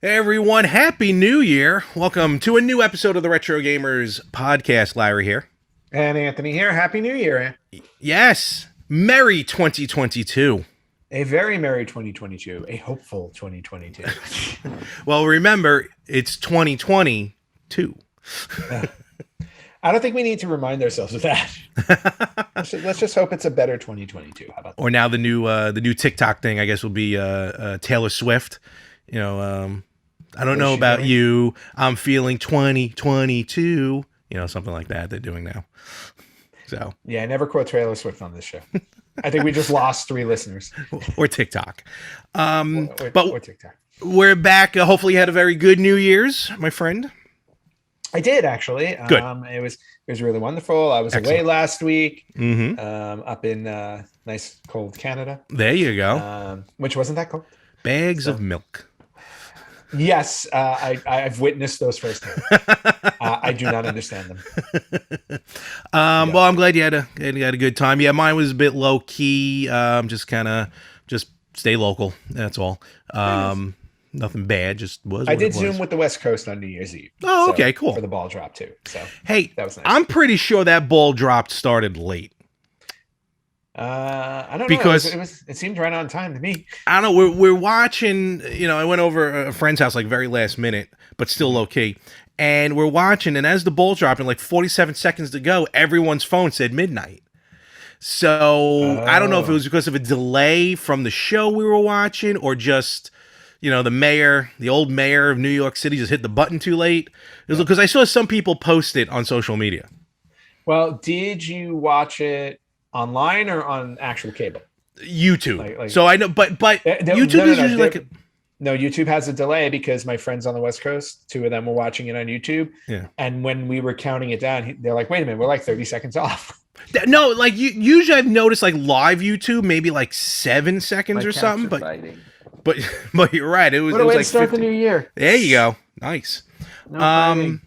Hey everyone, Happy New Year. Welcome to a new episode of the Retro Gamers podcast. Larry here. And Anthony here. Happy New Year. Yes. Merry 2022. A very merry 2022. A hopeful 2022. Well, remember, it's 2022. I don't think we need to remind ourselves of that. Let's just hope it's a better 2022. How about that? Or now the new TikTok thing, I guess, will be Taylor Swift. You know, I don't know about you. I'm feeling 2022. You know, something like that they're doing now. So yeah, I never quote Taylor Swift on this show. I think we just lost 3 listeners. Or TikTok. Or TikTok. We're back. Hopefully you had a very good New Year's, my friend. I did, actually. Good. It was really wonderful. I was away last week, up in nice cold Canada. There you go. Which wasn't that cold. Bags of milk. Yes, I've witnessed those firsthand. I do not understand them. Well, I'm glad you had a good time. Yeah, mine was a bit low key. Just stay local. That's all. Nothing bad. Just was. I did Zoom with the West Coast on New Year's Eve. Oh, okay, cool. For the ball drop too. So hey, that was nice. I'm pretty sure that ball drop started late. I don't know because it seemed right on time to me. I don't know. We're watching. You know, I went over a friend's house like very last minute, but still low key. And we're watching, and as the ball dropped, in like 47 seconds to go, everyone's phone said midnight. So I don't know if it was because of a delay from the show we were watching, or just, you know, the old mayor of New York City just hit the button too late. It was because I saw some people post it on social media. Well, did you watch it online or on actual cable? YouTube. So I know, but YouTube is usually like no, YouTube has a delay because my friends on the West Coast, 2 of them were watching it on YouTube. Yeah. And when we were counting it down, they're like, wait a minute, we're like 30 seconds off. No, like usually I've noticed like live YouTube, maybe like 7 seconds or something. But you're right. It was what a way like to start 50. the new year. There you go. Nice. No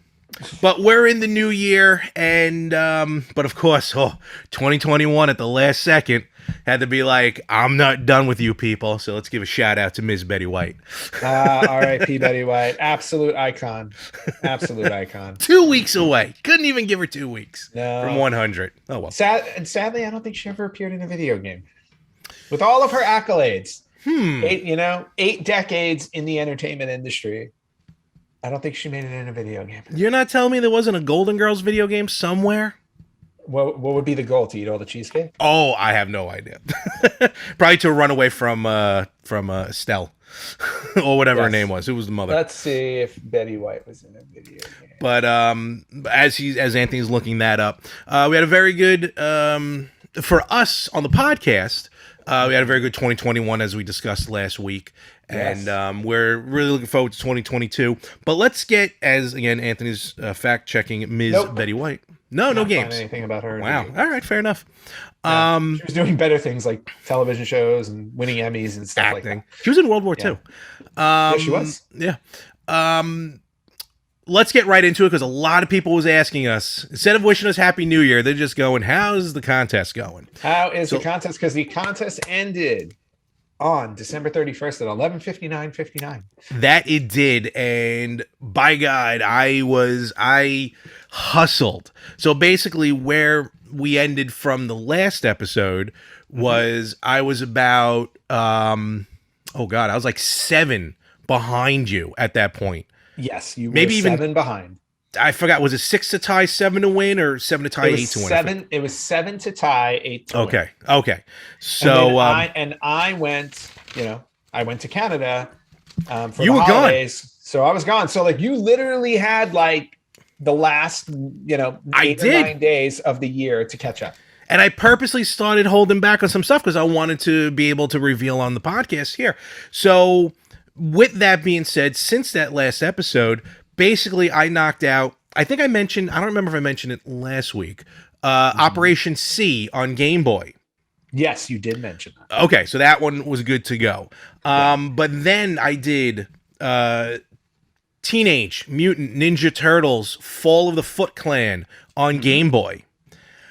but we're in the new year, and but of course, 2021 at the last second had to be like, I'm not done with you people. So let's give a shout out to Ms. Betty White. R.I.P. Betty White, absolute icon. 2 weeks away. Couldn't even give her 2 weeks from 100. Oh well. Sadly, I don't think she ever appeared in a video game. With all of her accolades, 8 decades in the entertainment industry. I don't think she made it in a video game. You're not telling me there wasn't a Golden Girls video game somewhere? What would be the goal? To eat all the cheesecake? Oh, I have no idea. Probably to run away from Estelle or whatever her name was. It was the mother. Let's see if Betty White was in a video game. But as Anthony's looking that up, we had a very good for us on the podcast. We had a very good 2021 as we discussed last week. Yes. And we're really looking forward to 2022. But let's get, as again, Anthony's fact checking Ms. Betty White. No games. Find anything about her. Wow. All right, fair enough. Yeah, she was doing better things like television shows and winning Emmys and stuff acting. like that. She was in World War II. Yeah, she was. Yeah. Let's get right into it because a lot of people was asking us, instead of wishing us Happy New Year, they're just going, how's the contest going? How is the contest? Because the contest ended on December 31st at 11:59:59. That it did, and by God, I hustled. So basically, where we ended from the last episode was I was about I was like 7 behind you at that point. Yes, you were maybe even 7 behind. I forgot. Was it 6 to tie, 7 to win, or 7 to tie, 8 to win? It was 7 to tie, 8 to win. Okay. So I went. I went to Canada for you the were holidays. Gone. So I was gone. So like you literally had like the last 8 or 9 days of the year to catch up. And I purposely started holding back on some stuff because I wanted to be able to reveal on the podcast here. So with that being said, since that last episode, basically I knocked out, I think I mentioned, I don't remember if I mentioned it last week, Operation C on Game Boy. Yes, you did mention that. Okay, so that one was good to go. But then I did Teenage Mutant Ninja Turtles Fall of the Foot Clan on Game Boy.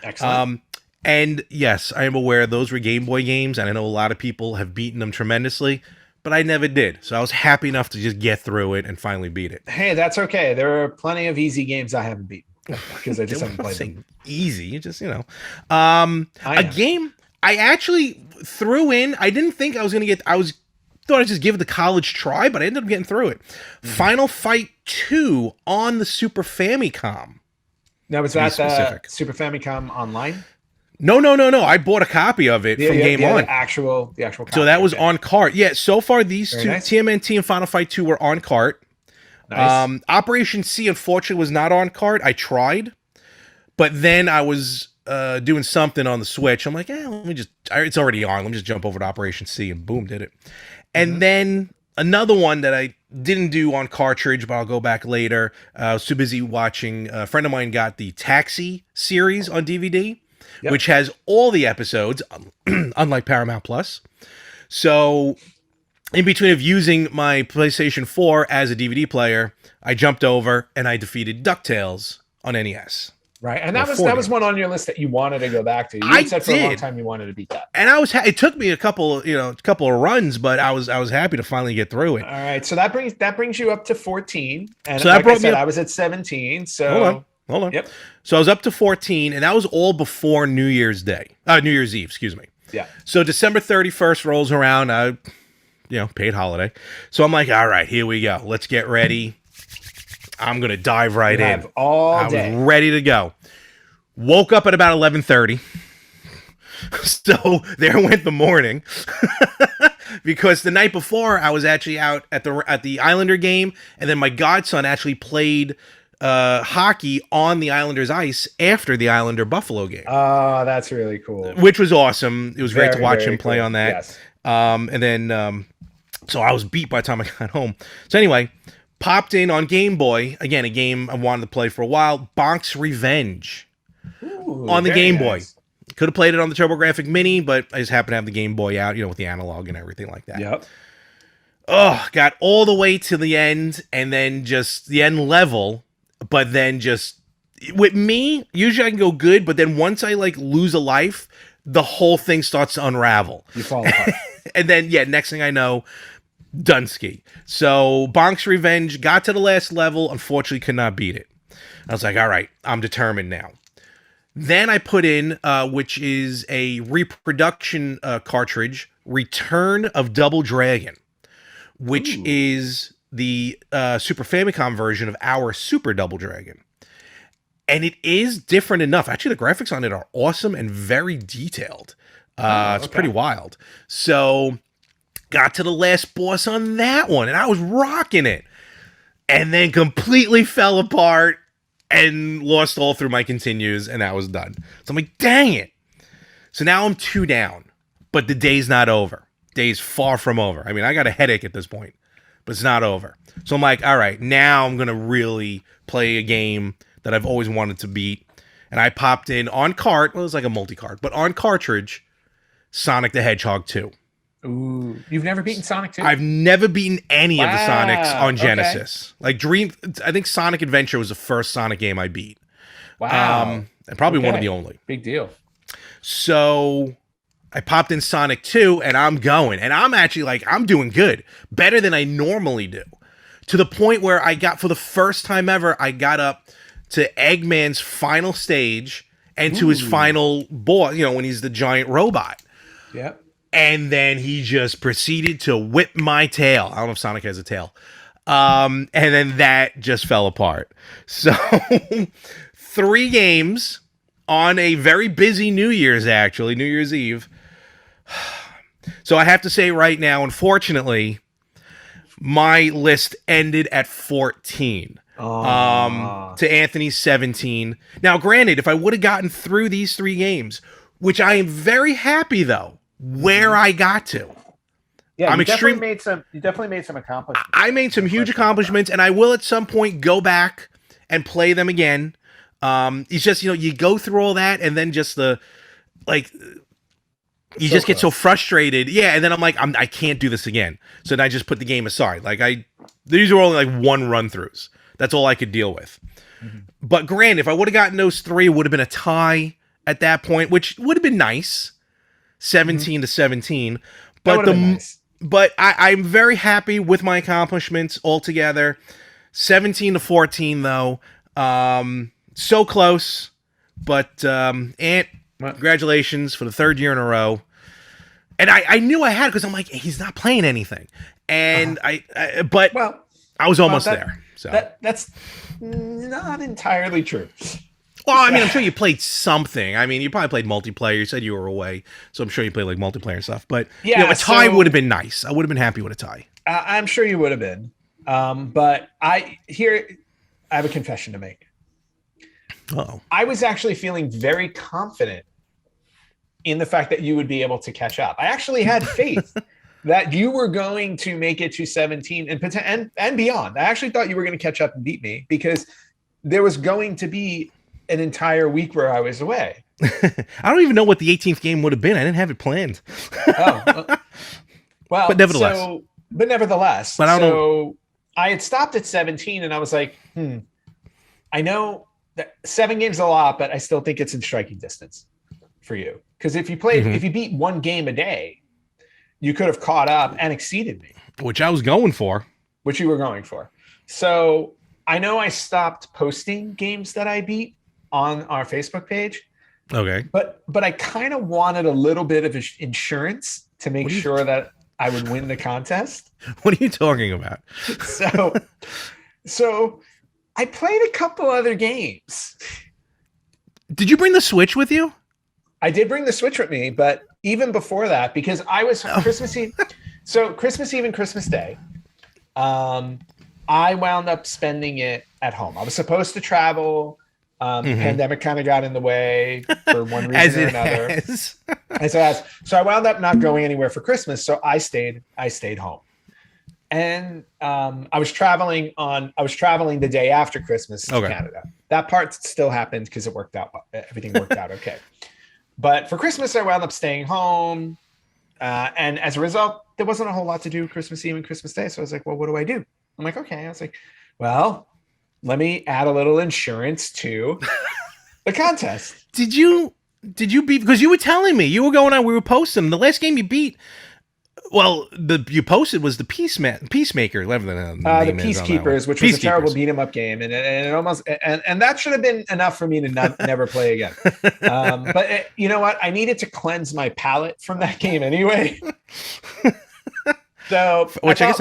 Excellent. And yes, I am aware those were Game Boy games, and I know a lot of people have beaten them tremendously, but I never did. So I was happy enough to just get through it and finally beat it. Hey, that's okay. There are plenty of easy games I haven't beaten because I just haven't played them. Easy, you just a game I actually threw in. I didn't think I was gonna get. Thought I'd just give it the college try, but I ended up getting through it. Final Fight 2 on the Super Famicom. Now, was that the Super Famicom Online? No. I bought a copy of it from Game On. The actual copy. So that was on cart. Yeah, so far these two, nice. TMNT and Final Fight 2 were on cart. Nice. Operation C, unfortunately, was not on cart. I tried, but then I was doing something on the Switch. I'm like, it's already on. Let me just jump over to Operation C, and boom, did it. And then another one that I didn't do on cartridge, but I'll go back later. I was too busy watching. A friend of mine got the Taxi series on DVD, which has all the episodes, unlike Paramount Plus. So in between of using my PlayStation 4 as a DVD player, I jumped over and I defeated Ducktales on NES. Right, and that was one on your list that you wanted to go back to. You said for a long time you wanted to beat that, and it took me a couple of runs, but I was happy to finally get through it. All right, so that brings you up to 14, and so like I said, I was at 17. So hold on. Yep. So I was up to 14, and that was all before New Year's Eve. Excuse me. Yeah. So December 31st rolls around. Paid holiday. So I'm like, all right, here we go. Let's get ready. I'm going to dive right in. All day. I was ready to go. Woke up at about 11:30. So there went the morning. Because the night before, I was actually out at the Islander game, and then my godson actually played hockey on the Islanders ice after the Islander Buffalo game. Oh, that's really cool. Which was awesome. It was great to watch him play on that. Yes. And then, so I was beat by the time I got home. So anyway, popped in on Game Boy, again, a game I wanted to play for a while, Bonk's Revenge. Ooh, on the Game Boy. Nice. Could have played it on the TurboGrafx Mini, but I just happened to have the Game Boy out, with the analog and everything like that. Yep. Oh, got all the way to the end, and then just the end level, but then just, with me, usually I can go good, but then once I, lose a life, the whole thing starts to unravel. You fall apart. And then, next thing I know, Dunsky. So, Bonk's Revenge, got to the last level, unfortunately could not beat it. I was like, all right, I'm determined now. Then I put in, which is a reproduction cartridge, Return of Double Dragon, which is the Super Famicom version of our Super Double Dragon. And it is different enough. Actually, the graphics on it are awesome and very detailed. It's pretty wild. So, got to the last boss on that one, and I was rocking it. And then completely fell apart. And lost all through my continues, and that was done. So I'm like, dang it. So now I'm 2 down, but the day's not over. Day's far from over. I mean, I got a headache at this point, but it's not over. So I'm like, all right, now I'm going to really play a game that I've always wanted to beat. And I popped in on cart, well, it was like a multi-cart, but on cartridge, Sonic the Hedgehog 2. Ooh, you've never beaten Sonic 2? I've never beaten any of the Sonics on Genesis. Okay. I think Sonic Adventure was the first Sonic game I beat. Wow. And probably one of the only. Big deal. So I popped in Sonic 2 and I'm going. And I'm actually I'm doing good. Better than I normally do. To the point where for the first time ever, I got up to Eggman's final stage and to his final boss, when he's the giant robot. Yep. And then he just proceeded to whip my tail. I don't know if Sonic has a tail. And then that just fell apart. So 3 games on a very busy New Year's Eve. So I have to say right now, unfortunately, my list ended at 14. To Anthony's 17. Now, granted, if I would have gotten through these 3 games, which I am very happy though, where I got to. Yeah, you definitely made some accomplishments. I made some huge accomplishments, and I will at some point go back and play them again. It's just, you go through all that, and then just you just get so frustrated. Yeah, and then I'm like, I can't do this again. So then I just put the game aside. These were only 1 run-throughs. That's all I could deal with. Mm-hmm. But granted, if I would have gotten those 3, it would have been a tie. at that point, which would have been nice, 17 to 17. That But would've been nice. but I'm very happy with my accomplishments altogether. 17 to 14 though, so close. But Ant, congratulations for the 3rd year in a row. And I knew I had because I'm like, he's not playing anything, and but I was almost there. So that's not entirely true. Well, I mean, I'm sure you played something. I mean, you probably played multiplayer. You said you were away, so I'm sure you played like multiplayer stuff. But yeah, a tie would have been nice. I would have been happy with a tie. I'm sure you would have been. But I have a confession to make. Oh, I was actually feeling very confident in the fact that you would be able to catch up. I actually had faith that you were going to make it to 17 and beyond. I actually thought you were going to catch up and beat me because there was going to be an entire week where I was away. I don't even know what the 18th game would have been. I didn't have it planned. Well, but nevertheless. But I don't know. I had stopped at 17 and I was like, I know that 7 games is a lot, but I still think it's in striking distance for you. Because if you beat 1 game a day, you could have caught up and exceeded me. Which I was going for. Which you were going for. So I know I stopped posting games that I beat on our Facebook page. Okay. But I kind of wanted a little bit of insurance to make sure that I would win the contest. What are you talking about? So I played a couple other games. Did you bring the Switch with you? I did bring the Switch with me, but even before that, because I was Christmas Eve. So Christmas Eve and Christmas Day, I wound up spending it at home. I was supposed to travel. Pandemic kind of got in the way for one reason or another. So I wound up not going anywhere for Christmas. So I stayed home. And I was traveling the day after Christmas to Canada. That part still happened because it worked out. Everything worked out okay. But for Christmas, I wound up staying home. And as a result, there wasn't a whole lot to do Christmas Eve and Christmas Day. So I was like, well, what do I do? I'm like, okay. I was like, well, let me add a little insurance to the contest. Did you beat, because you were telling me you were going on, we were posting the last game you beat. Well, you posted was the Peacemaker, the Peacekeepers, which was a terrible beat 'em up game, and it almost and that should have been enough for me to never play again. But you know what? I needed to cleanse my palate from that game anyway. So I thought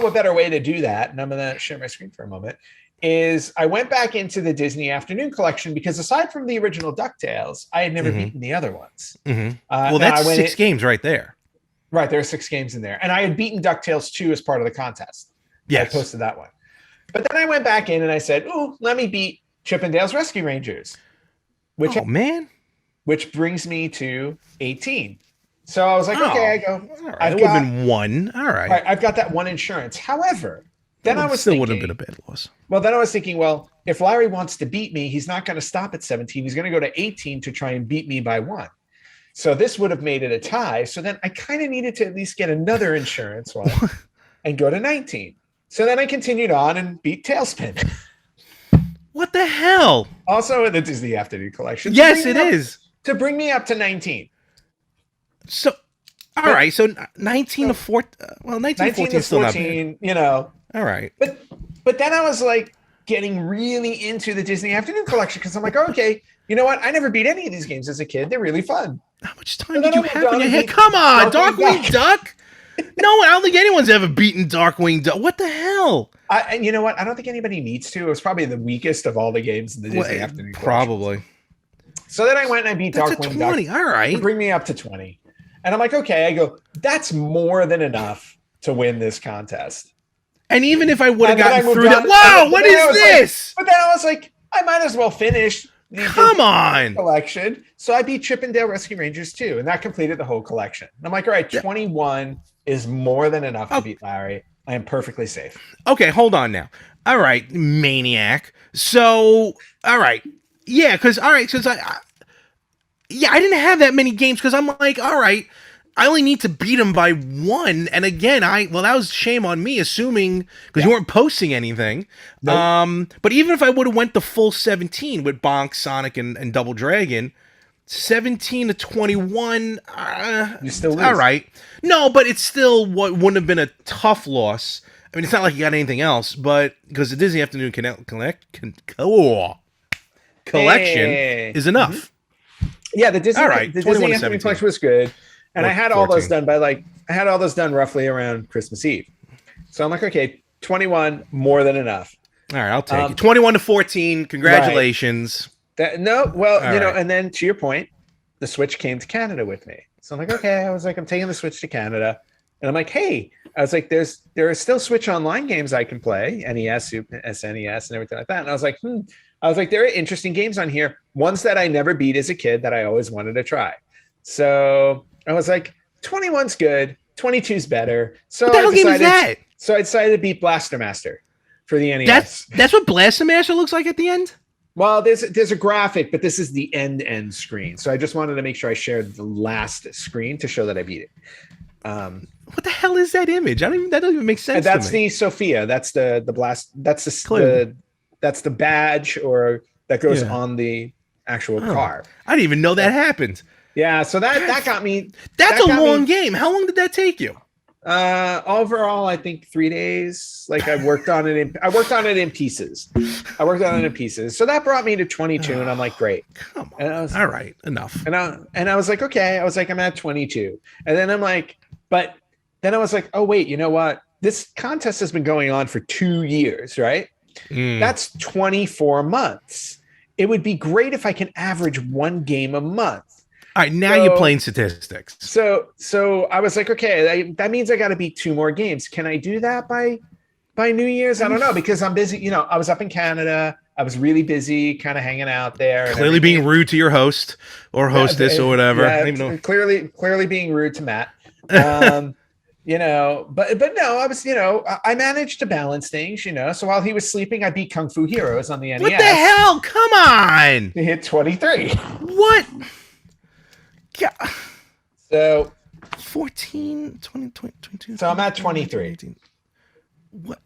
what better way to do that, and I'm going to share my screen for a moment, is I went back into the Disney Afternoon Collection because aside from the original DuckTales, I had never beaten the other ones. Well, that's 6 games right there. Right, there are 6 games in there. And I had beaten DuckTales 2 as part of the contest. Yes. I posted that one. But then I went back in and I said, let me beat Chip 'n Dale's Rescue Rangers. Which brings me to 18. So I was like, okay, I go. All right. It would have been 1. All right. I've got that 1 insurance. However, then I was still thinking, would have been a bad loss. Well, then I was thinking, well, if Larry wants to beat me, he's not going to stop at 17. He's going to go to 18 to try and beat me by 1. So this would have made it a tie. So then I kind of needed to at least get another insurance one and go to 19. So then I continued on and beat Tailspin. What the hell? Also in the Disney Afternoon Collection. Yes, it is. To bring me up to 19. So, all right. So 19 to 14. Well, 19 to 14 is still not bad. You know. All right. But then I was like getting really into the Disney Afternoon Collection because I'm like, okay, you know what? I never beat any of these games as a kid. They're really fun. How much time did you have in your head? Come on, Darkwing Duck. No, I don't think anyone's ever beaten Darkwing Duck. What the hell? And you know what? I don't think anybody needs to. It was probably the weakest of all the games in the Disney Afternoon Collection. Probably. So then I went and I beat Darkwing Duck. 20. All right. To bring me up to 20. And I'm like, okay. I go, that's more than enough to win this contest. And even if I would have gotten through that, wow, what is this? But then I was like, I might as well finish Come on collection. So I beat Chip 'n Dale Rescue Rangers too, and that completed the whole collection. And I'm like, all right, 21 is more than enough to beat Larry. I am perfectly safe. Okay, hold on now. All right, maniac. So, all right. Yeah, because I didn't have that many games because I'm like, all right, I only need to beat him by 1. And again, that was shame on me, assuming, because you weren't posting anything. Nope. But even if I would have went the full 17 with Bonk, Sonic, and Double Dragon, 17 to 21, you still lose. All right. No, but it's still what wouldn't have been a tough loss. I mean, it's not like you got anything else, but because the Disney Afternoon collection is enough. Mm-hmm. Yeah, the Disney Afternoon collection was good, and I had all those done roughly around Christmas Eve. So I'm like, okay, 21, more than enough. All right, I'll take it. 21 to 14. Congratulations. Right. And then to your point, the Switch came to Canada with me. So I'm like, okay, I'm taking the Switch to Canada, and I'm like, hey, there are still Switch Online games I can play, NES, SNES, and everything like that. And I was like, there are interesting games on here, ones that I never beat as a kid that I always wanted to try. So I was like, 21's good, 22's better. So what the hell game is that? So I decided to beat Blaster Master for the NES. That's what Blaster Master looks like at the end? Well, there's a graphic, but this is the end screen. So I just wanted to make sure I shared the last screen to show that I beat it. What the hell is that image? That doesn't even make sense. And that's the Sophia. That's the blast. That's the badge or that goes on the actual car. I didn't even know that happened. Yeah, so that got me. That's a long game. How long did that take you? Overall, I think 3 days. Like I worked on it in pieces. So that brought me to 22, and I'm like, great. Come on. All right, enough. And I was like, okay. I was like, I'm at 22, and then I'm like, but then I was like, oh wait, you know what? This contest has been going on for 2 years, right? That's 24 months. It would be great if I can average 1 game a month. All right, now you're playing statistics. So I was like, okay, that means I got to beat 2 more games. Can I do that by New Year's? I don't know, because I'm busy. I was up in Canada. I was really busy, kind of hanging out there. Clearly being rude to your host or hostess or whatever. Yeah, I don't even know. Clearly being rude to Matt. But no, I was, I managed to balance things, So while he was sleeping, I beat Kung Fu Heroes on the NES. What the hell? Come on. To hit 23. What? Yeah. So 14, 20, 22. So I'm at 23. 18. What?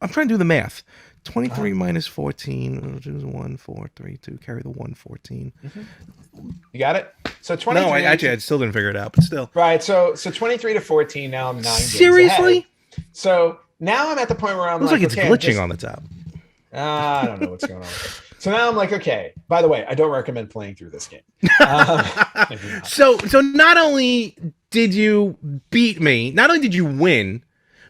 I'm trying to do the math. 23 minus 14, which is 1, 4, 3, 2. Carry the 1, 14. Mm-hmm. You got it? So 23. No, I still didn't figure it out, but still. Right. So 23 to 14. Now I'm 9 games Seriously? ahead. So now I'm at the point where I'm looks like it's glitching on the top. I don't know what's going on with it. So now I'm like, okay, by the way, I don't recommend playing through this game. So not only did you beat me, not only did you win,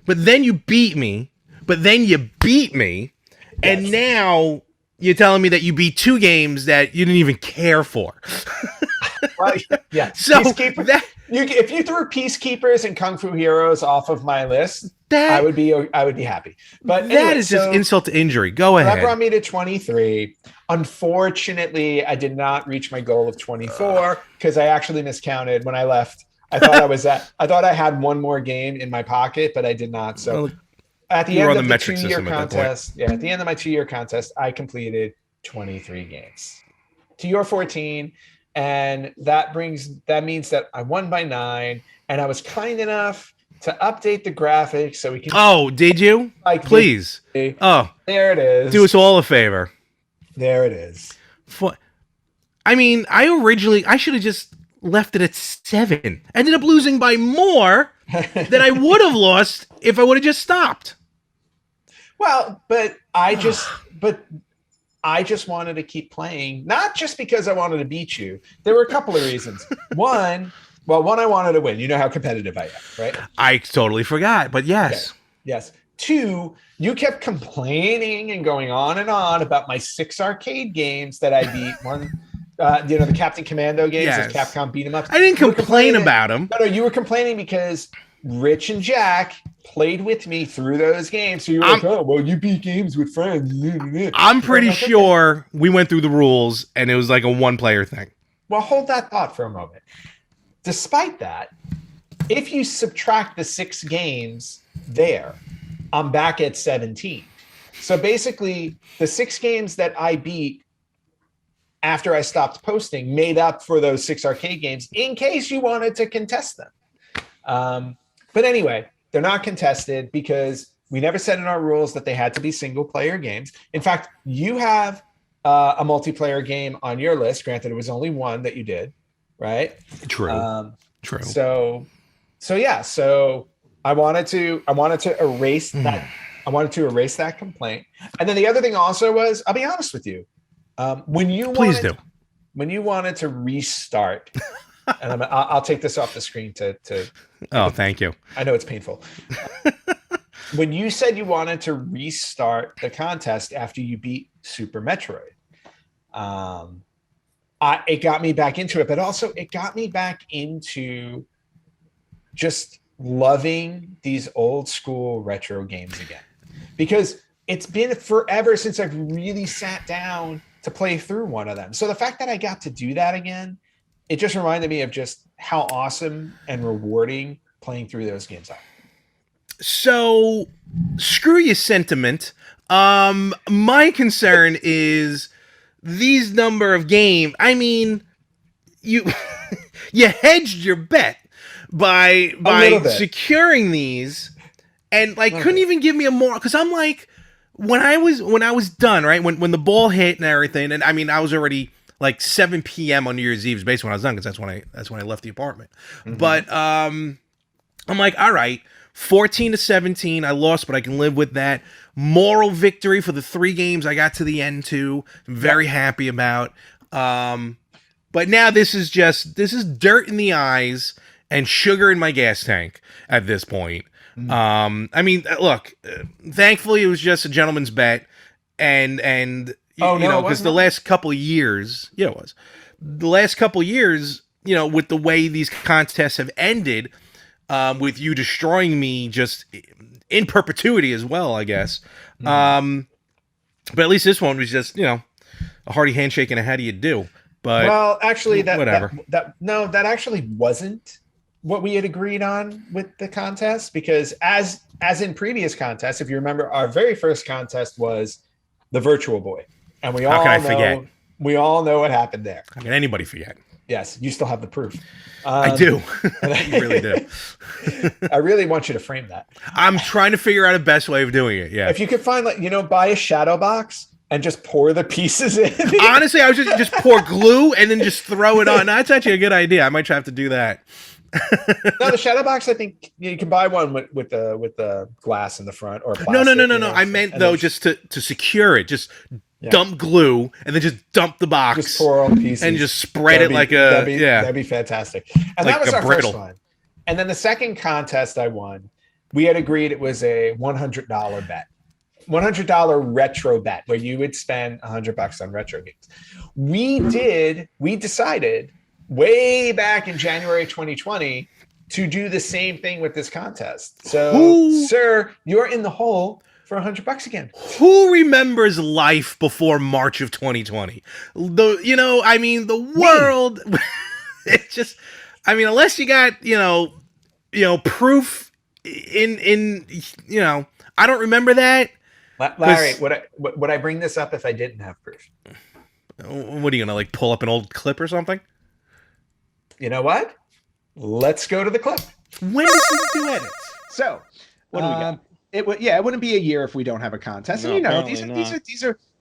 but then you beat me, but then you beat me, and now you're telling me that you beat 2 games that you didn't even care for. Well, yeah. So if you threw Peacekeepers and Kung Fu Heroes off of my list, I would be happy. But that is just insult to injury. Go ahead. That brought me to 23. Unfortunately, I did not reach my goal of 24 because I actually miscounted when I left. I thought I had 1 more game in my pocket, but I did not. So at the end of the 2-year contest, at the end of my 2-year contest, I completed 23 games. To your 14. And that means that I won by 9, and I was kind enough to update the graphics so we can. Oh, did you? Please. Oh, there it is. Do us all a favor. There it is. I mean, I should have just left it at 7. Ended up losing by more than I would have lost if I would have just stopped. Well, but I just wanted to keep playing, not just because I wanted to beat you. There were a couple of reasons. One, I wanted to win. You know how competitive I am, right? I totally forgot, but yes. Okay. Yes. 2, you kept complaining and going on and on about my 6 arcade games that I beat. One, the Captain Commando games, yes. Capcom beat 'em up. I didn't complain about them. No, you were complaining because Rich and Jack played with me through those games. So you were like, oh, well, you beat games with friends. I'm pretty sure we went through the rules and it was like a 1-player thing. Well, hold that thought for a moment. Despite that, if you subtract the 6 games there, I'm back at 17. So basically, the 6 games that I beat after I stopped posting made up for those 6 arcade games in case you wanted to contest them. But anyway, they're not contested because we never said in our rules that they had to be single player games. In fact, you have a multiplayer game on your list. Granted, it was only one that you did, right? True. True. So yeah. So I wanted to erase that. I wanted to erase that complaint. And then the other thing also was, I'll be honest with you, when you wanted to restart, and I'll take this off the screen to. Oh, thank you. I know it's painful. When you said you wanted to restart the contest after you beat Super Metroid, it got me back into it, but also it got me back into just loving these old school retro games again, because it's been forever since I've really sat down to play through one of them. So the fact that I got to do that again, it just reminded me of just how awesome and rewarding playing through those games are. So screw your sentiment. My concern is these number of games. I mean, you hedged your bet by securing these, and like couldn't even give me a more, because I'm like, when I was done, right, when the ball hit and everything, and I mean I was already like 7 p.m. on New Year's Eve, basically when I was done, because that's when I left the apartment. Mm-hmm. But I'm like, all right, 14-17, I lost, but I can live with that. Moral victory for the 3 games I got to the end too. I'm very happy about. But now this is dirt in the eyes and sugar in my gas tank at this point. Mm-hmm. I mean, look, thankfully it was just a gentleman's bet, and you know, because the last couple of years, it was. The last couple of years, you know, with the way these contests have ended, with you destroying me just in perpetuity as well, I guess. Mm-hmm. But at least this one was just, you know, a hearty handshake and a how do you do. But well, actually, whatever. That actually wasn't what we had agreed on with the contest, because as in previous contests, if you remember, our very first contest was the Virtual Boy, and we all know what happened there. How can anybody forget? Yes, you still have the proof. I do. You really do. I really want you to frame that. I'm trying to figure out a best way of doing it. Yeah. If you could find, like, you know, buy a shadow box and just pour the pieces in. Honestly, I was just pour glue and then just throw it on. That's actually a good idea. I might try to do that. No, the shadow box, I think you can buy one with the glass in the front or plastic. No. I meant though just to secure it. Just dump glue and then just dump the box. Just pour all the pieces and just spread it like a That'd be fantastic. And like that was our first one. And then the second contest I won, we had agreed it was a $100 bet. $100 retro bet where you would spend $100 on retro games. We decided way back in January 2020 to do the same thing with this contest. So, sir, you're in the hole for $100 again. Who remembers life before March of 2020? The world. It's just, I mean, unless you got, you know, proof in I don't remember that. Larry, would I bring this up if I didn't have proof? What are you gonna, like, pull up an old clip or something? You know what? Let's go to the clip. When does he do edits? So, what do we got? It wouldn't be a year if we don't have a contest. No, and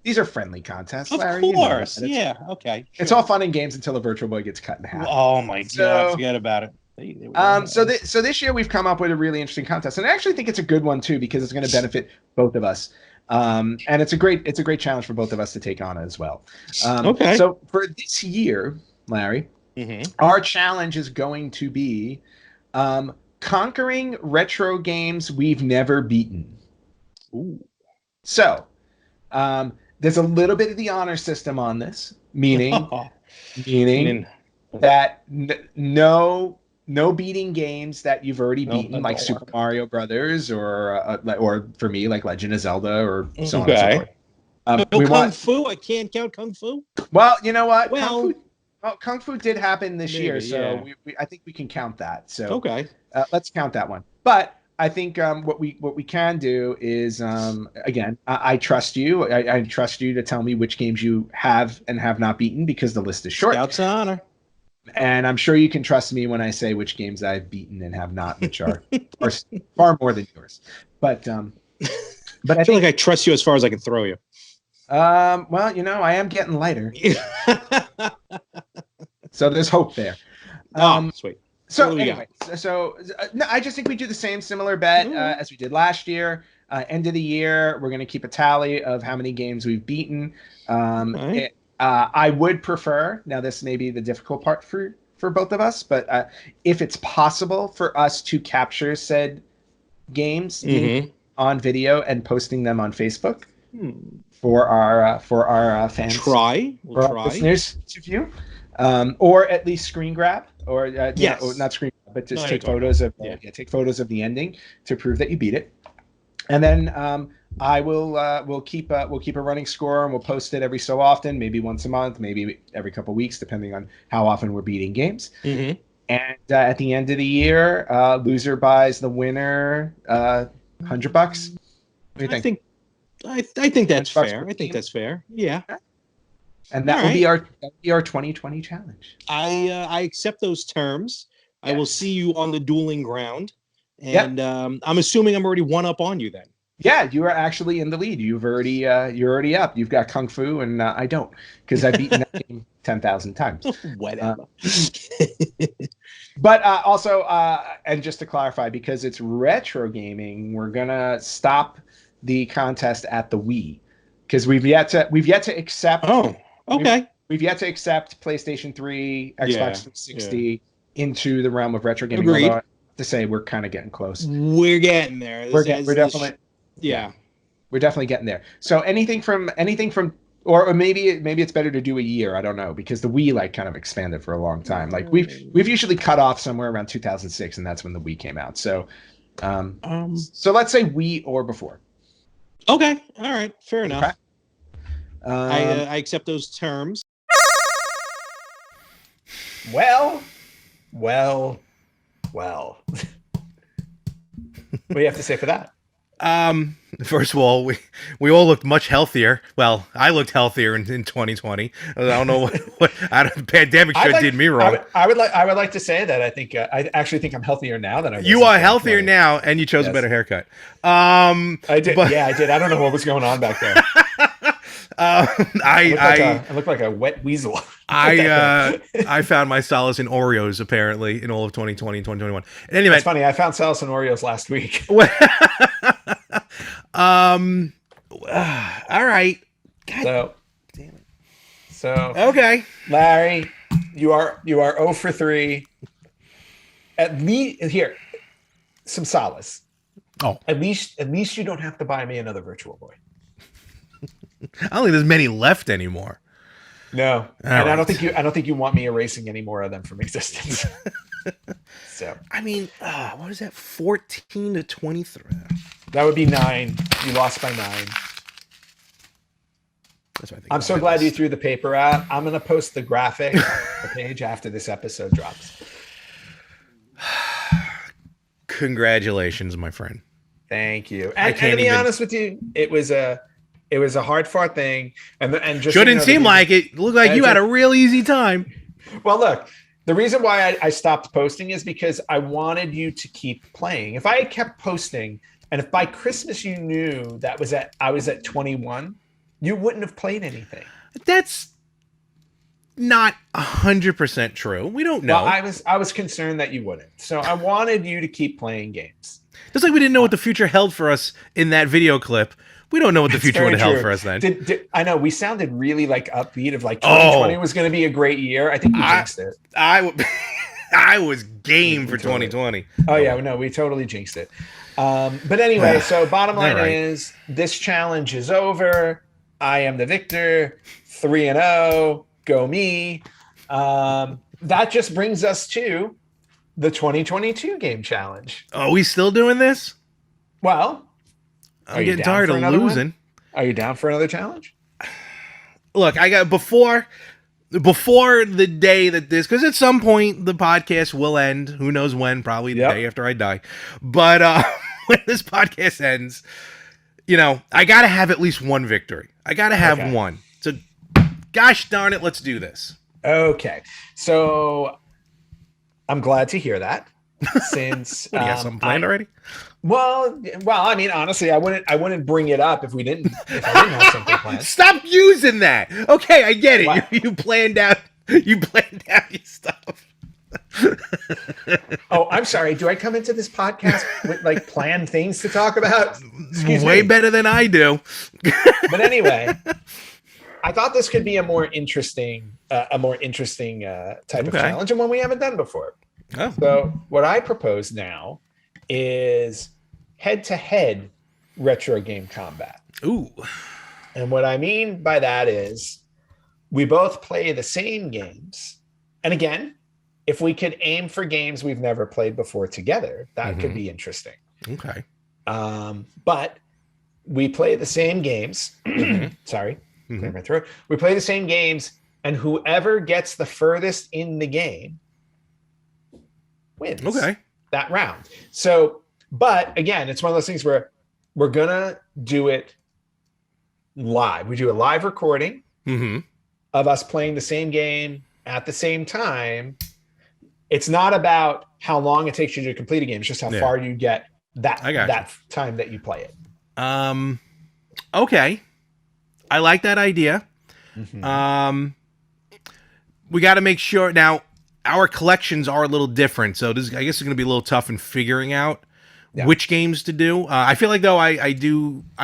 these are friendly contests, Larry. Of course, okay. Sure. It's all fun and games until the Virtual Boy gets cut in half. Oh my God, forget about it. So this year we've come up with a really interesting contest, and I actually think it's a good one too, because it's going to benefit both of us. And it's a great challenge for both of us to take on as well. Okay. So for this year, Larry, our challenge is going to be conquering retro games we've never beaten. Ooh. So there's a little bit of the honor system on this, meaning that no beating games that you've already beaten, like Super Mario Brothers, or for me, like Legend of Zelda, or so on and so forth. Kung Fu. I can't count Kung Fu. Well, you know what? Kung Fu did happen this year, so I think we can count that. So okay, let's count that one. But what we can do is again, I trust you. I trust you to tell me which games you have and have not beaten because the list is short. Scouts honor. And I'm sure you can trust me when I say which games I've beaten and have not, which are far more than yours. But I feel like I trust you as far as I can throw you. Well, I am getting lighter, so there's hope there. Sweet. So anyway, no, I just think we do the similar bet as we did last year. End of the year, we're going to keep a tally of how many games we've beaten. Right. I would prefer, now this may be the difficult part for both of us, but if it's possible for us to capture said games on video and posting them on Facebook for our fans, we'll try. Listeners to view, or at least screen grab, or yes. Not screen grab, but just take photos of take photos of the ending to prove that you beat it, and then we'll keep a running score, and we'll post it every so often, maybe once a month, maybe every couple of weeks, depending on how often we're beating games. And at the end of the year, loser buys the winner $100. What do you think? I think that's fair. I think that's fair. Yeah. And that will be our 2020 challenge. I accept those terms. Yes. I will see you on the dueling ground, and I'm assuming I'm already one up on you then. Yeah, you are actually in the lead. You're already up. You've got Kung Fu, and I don't, because I've beaten that game 10,000 times. Whatever. But also, and just to clarify, because it's retro gaming, we're gonna stop the contest at the Wii, because we've yet to accept. Oh, okay. We've yet to accept PlayStation 3, Xbox 360 into the realm of retro gaming. Agreed. Although I have to say we're kind of getting close. We're getting there. We're definitely. Yeah, we're definitely getting there. So anything from, or maybe it's better to do a year. I don't know, because the Wii kind of expanded for a long time. Like we've usually cut off somewhere around 2006, and that's when the Wii came out. So, so let's say Wii or before. Okay, all right, fair enough. Okay. I accept those terms. Well. What do you have to say for that? First of all, we all looked much healthier. Well, I looked healthier in 2020. I don't know what pandemic did me wrong. I would like to say that I actually think I'm healthier now than I was. You are healthier now, and you chose a better haircut. I did. I did. I don't know what was going on back there. I look like a wet weasel. I found my solace in Oreos, apparently, in all of 2020 and 2021. And anyway, it's funny. I found solace in Oreos last week. All right. God damn it. So okay, Larry, you are 0 for 3. At least here, some solace. Oh, at least you don't have to buy me another Virtual Boy. I don't think there's many left anymore. No, I don't think you want me erasing any more of them from existence. So I mean, what is that? 14 to 23. That would be 9. You lost by 9. That's what I think. I'm so glad you threw the paper out. I'm gonna post the graphic the page after this episode drops. Congratulations, my friend. Thank you. And to be honest with you, it was a hard fought thing, and just shouldn't seem like it. It looked like you had a real easy time. Well, look, the reason why I stopped posting is because I wanted you to keep playing. If I had kept posting, and if by Christmas you knew I was at 21, you wouldn't have played anything. That's not 100% true. We don't know. Well, I was concerned that you wouldn't. So I wanted you to keep playing games. Just like we didn't know what the future held for us in that video clip. We don't know what the future would have held for us then. I know we sounded really upbeat of 2020 was going to be a great year. I think we jinxed it. I was game for 2020. Oh yeah, no, we totally jinxed it. But anyway, so bottom line is this challenge is over. I am the victor. 3-0. Go me. That just brings us to the 2022 game challenge. Are we still doing this? Well, I'm getting tired of losing. Are you down for another challenge? Look, I got before before the day that this, because at some point the podcast will end. Who knows when? Probably the day after I die. But when this podcast ends, I got to have at least one victory. I got to have one. So, gosh darn it, let's do this. Okay. So, I'm glad to hear that. Since what, do you have something planned already? Well, I mean, honestly, I wouldn't bring it up if I didn't have something planned. Stop using that. Okay, I get it. Wow. You planned out your stuff. Oh, I'm sorry. Do I come into this podcast with like planned things to talk about? Way better than I do. But anyway, I thought this could be a more interesting type of challenge and one we haven't done before. Oh. So what I propose now is head-to-head retro game combat. Ooh. And what I mean by that is we both play the same games. And again, if we could aim for games we've never played before together, that could be interesting. Okay. But we play the same games. Sorry, clear my throat. We play the same games, and whoever gets the furthest in the game wins that round. So, but again, it's one of those things where we're gonna do it live. We do a live recording of us playing the same game at the same time. It's not about how long it takes you to complete a game. It's just how far you get that time that you play it. Okay. I like that idea. We got to make sure now. Our collections are a little different, so this, I guess, it's going to be a little tough in figuring out which games to do. I feel like, though, I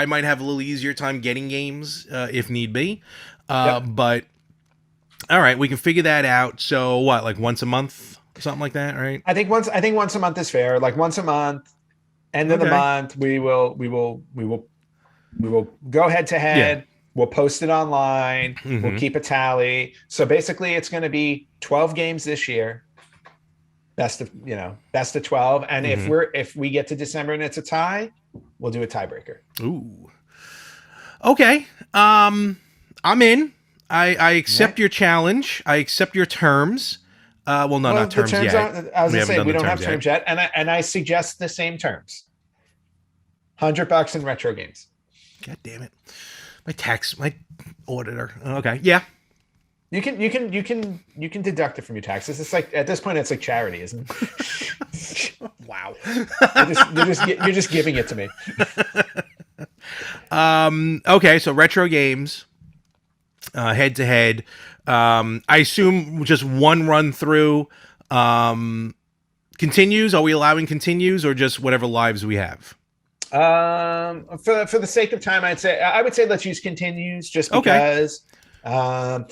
might have a little easier time getting games if need be. But all right, we can figure that out. So what, like once a month, something like that, right? I think once a month is fair. Like once a month, end of the month, we will go head to head. We'll post it online. We'll keep a tally. So basically, it's going to be 12 games this year. Best of 12. And if we get to December and it's a tie, we'll do a tiebreaker. Ooh. Okay. I'm in. I accept your challenge. I accept your terms. Not terms yet. I was going to say we don't have terms yet. And I suggest the same terms. $100 in retro games. God damn it. My auditor. Okay. Yeah. You can deduct it from your taxes. It's like, at this point, it's like charity, isn't it? Wow. You're just giving it to me. Okay. So retro games, head to head. I assume just one run through, continues. Are we allowing continues or just whatever lives we have? For the sake of time, I would say let's use continues just because I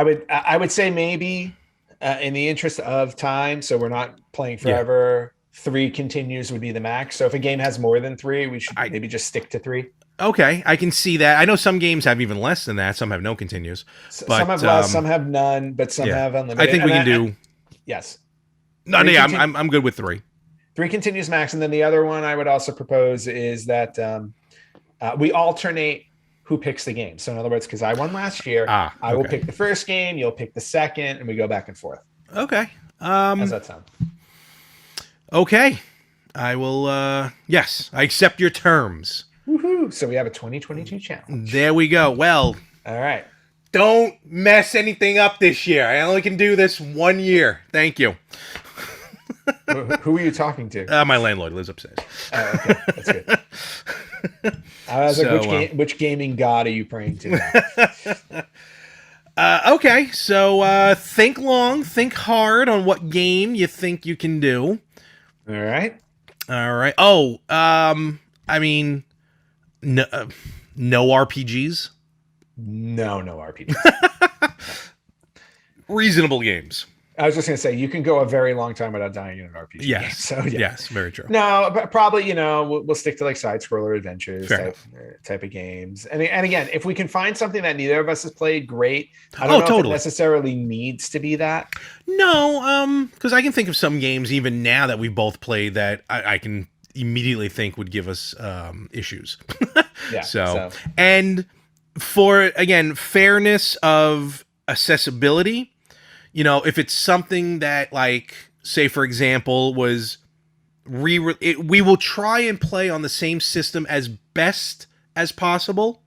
would say maybe in the interest of time, so we're not playing forever, 3 continues would be the max. So if a game has more than 3, we should maybe just stick to 3. Okay, I can see that. I know some games have even less than that. Some have no continues. But, some have less, some have none, but some have unlimited. I think we can do. Yes. No, I'm good with 3. 3 continues max, and then the other one I would also propose is that we alternate who picks the game. So in other words, because I won last year, I will pick the first game, you'll pick the second, and we go back and forth. Okay. How's that sound? Okay. I will. Yes, I accept your terms. Woohoo! So we have a 2022 challenge. There we go. Well. All right. Don't mess anything up this year. I only can do this 1 year. Thank you. Who are you talking to? My landlord lives upstairs. Okay, that's good. I was like, which gaming god are you praying to? Okay, so think long, think hard on what game you think you can do. All right. Oh, I mean, no RPGs. No RPGs. Reasonable games. I was just going to say, you can go a very long time without dying in an RPG. Yes. Game, so, yeah. Yes, very true. No, but probably, we'll stick to like side-scroller adventures type of games. And again, if we can find something that neither of us has played, great. I don't know if it necessarily needs to be that. No, because I can think of some games even now that we both played that I can immediately think would give us issues. Yeah. So, and for, again, fairness of accessibility, if it's something that, like, say for example, was we will try and play on the same system as best as possible.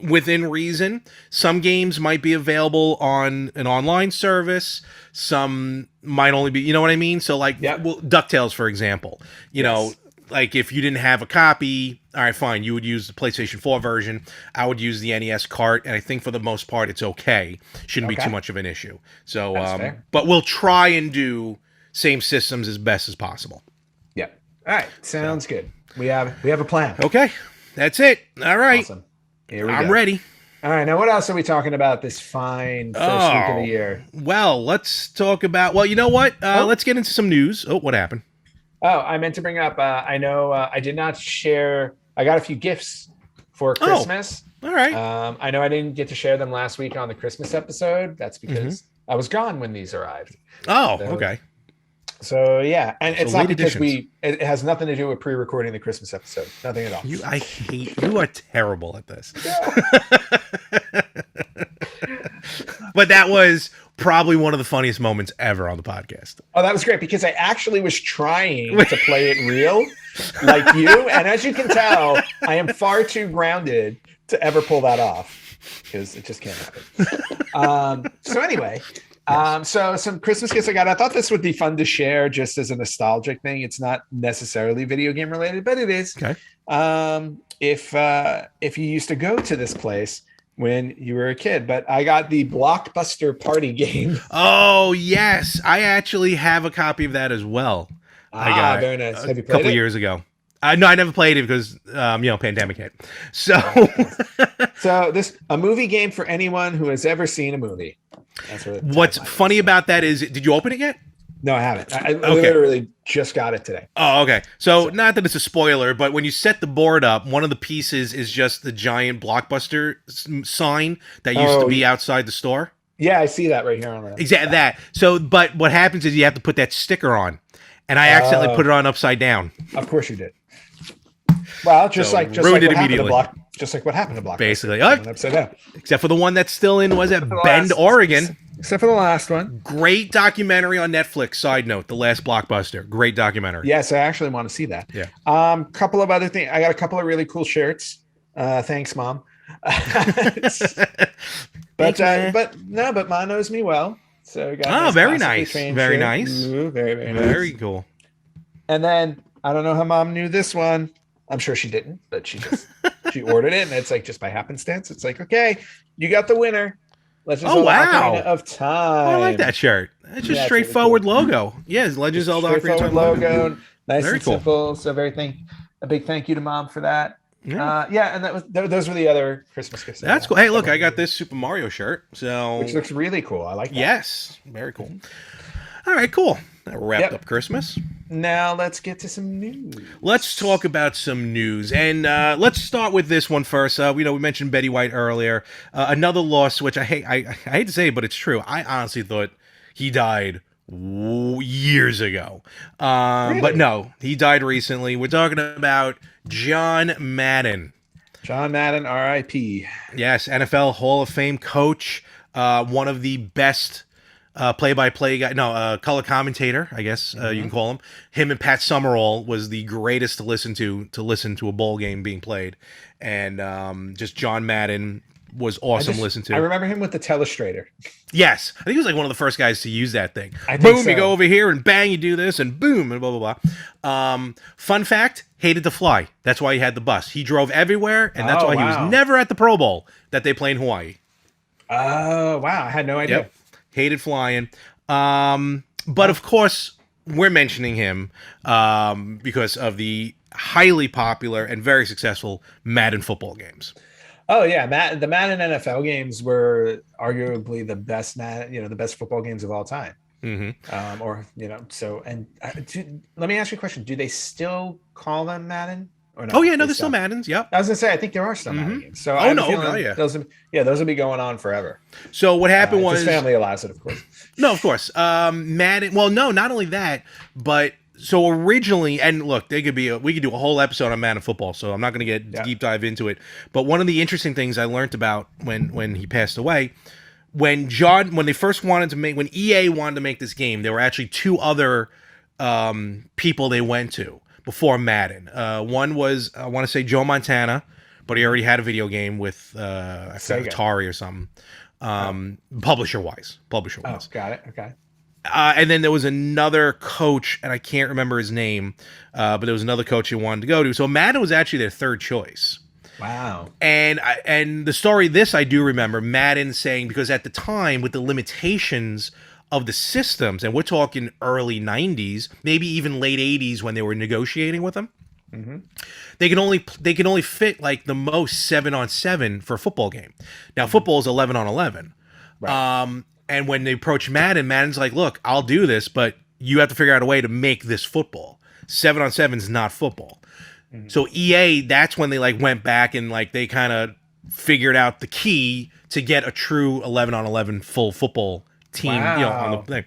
Within reason. Some games might be available on an online service. Some might only be, you know what I mean? So like Ducktales, for example, you know, like if you didn't have a copy, all right, fine. You would use the PlayStation 4 version. I would use the NES cart. And I think for the most part, it's okay. Shouldn't be too much of an issue. So, but we'll try and do same systems as best as possible. Yeah. All right. Sounds good. We have a plan. Okay. That's it. All right. Awesome. Here we I'm go. ready. All right. Now, what else are we talking about this fine first week of the year? Well, let's talk about, you know what? Let's get into some news. Oh, what happened? Oh, I meant to bring up, I know I did not share, I got a few gifts for Christmas. All right. I know I didn't get to share them last week on the Christmas episode. That's because I was gone when these arrived. Oh, okay. So yeah, and it's not because editions. it has nothing to do with pre-recording the Christmas episode. Nothing at all. I hate you. Are terrible at this. But that was probably one of the funniest moments ever on the podcast. Oh, that was great because I actually was trying to play it real, like you, and as you can tell, I am far too grounded to ever pull that off because it just can't happen. So anyway. So some Christmas gifts I got. I thought this would be fun to share just as a nostalgic thing. It's not necessarily video game related, but it is. Okay. If you used to go to this place when you were a kid, but I got the Blockbuster Party game. Oh yes, I actually have a copy of that as well. I got very nice. Have you played a couple it? years ago. No, I never played it because pandemic hit. So, so a movie game for anyone who has ever seen a movie. That's what's funny about that is, did you open it yet? No, I haven't. I literally just got it today. Oh, okay. So not that it's a spoiler, but when you set the board up, one of the pieces is just the giant Blockbuster sign that used to be outside the store. Yeah, I see that right here on the exactly that. So, but what happens is you have to put that sticker on, and I accidentally put it on upside down. Of course you did. Well, just like what happened to Blockbuster. Basically, upside down. Except for the one that's still in Bend, Oregon. Except for the last one. Great documentary on Netflix. Side note: The Last Blockbuster. Great documentary. Yes, I actually want to see that. Yeah. Couple of other things. I got a couple of really cool shirts. Thanks, Mom. But Mom knows me well. So very nice. Very nice. Ooh, very nice. Very cool. And then I don't know how Mom knew this one. I'm sure she didn't, but she ordered it, and it's like just by happenstance. It's like, okay, you got the winner. Legends of Zelda Ocarina of Time. I like that shirt. It's just straightforward really cool logo. Yes, Legends of Zelda Ocarina of Time logo. Nice very and cool. Simple. So a big thank you to Mom for that. Yeah. And those were the other Christmas gifts. That's cool. Hey, look, I got this Super Mario shirt. Which looks really cool. I like that. Yes, very cool. All right, cool. That wrapped up Christmas. Now let's get to some news. Let's talk about some news, and let's start with this one first. We mentioned Betty White earlier. Another loss, which I hate to say it, but it's true. I honestly thought he died years ago, Really? but no, he died recently. We're talking about John Madden. John Madden, R.I.P. Yes, NFL Hall of Fame coach, one of the best. Play-by-play guy, color commentator, I guess you can call him. Him and Pat Summerall was the greatest to listen to a bowl game being played, and just John Madden was awesome to listen to. I remember him with the Telestrator. Yes, I think he was like one of the first guys to use that thing. Boom, you go over here and bang, you do this, and boom, and blah blah blah. Fun fact: hated to fly. That's why he had the bus. He drove everywhere, and that's why he was never at the Pro Bowl that they play in Hawaii. Oh wow, I had no idea. Yep. Hated flying. But of course, we're mentioning him because of the highly popular and very successful Madden football games. Oh yeah, the Madden NFL games were arguably the best the best football games of all time. Mm-hmm. Let me ask you a question: do they still call them Madden? Or no? Oh yeah, no, there's still Maddens. Yep. I was gonna say I think there are still Madden games. So those will be going on forever. So what happened was his family allows it, of course. No, of course. Madden. Well, no, not only that, but so originally, and look, we could do a whole episode on Madden football. So I'm not going to get deep dive into it. But one of the interesting things I learned about when he passed away when when EA wanted to make this game, there were actually two other people they went to before Madden. One was, I want to say, Joe Montana, but he already had a video game with I forgot, Atari or something. Publisher-wise. Oh, got it. Okay. And then there was another coach, and I can't remember his name, but there was another coach he wanted to go to. So Madden was actually their third choice. Wow. And the story, this I do remember, Madden saying, because at the time, with the limitations of the systems, and we're talking early 90s, maybe even late 80s when they were negotiating with them, they can only fit like the most 7-on-7 for a football game. Now, football is 11-on-11. Right. And when they approach Madden's like, look, I'll do this, but you have to figure out a way to make this football. 7-on-7 is not football. So EA, that's when they like went back and like they kind of figured out the key to get a true 11-on-11 full football team, on the thing.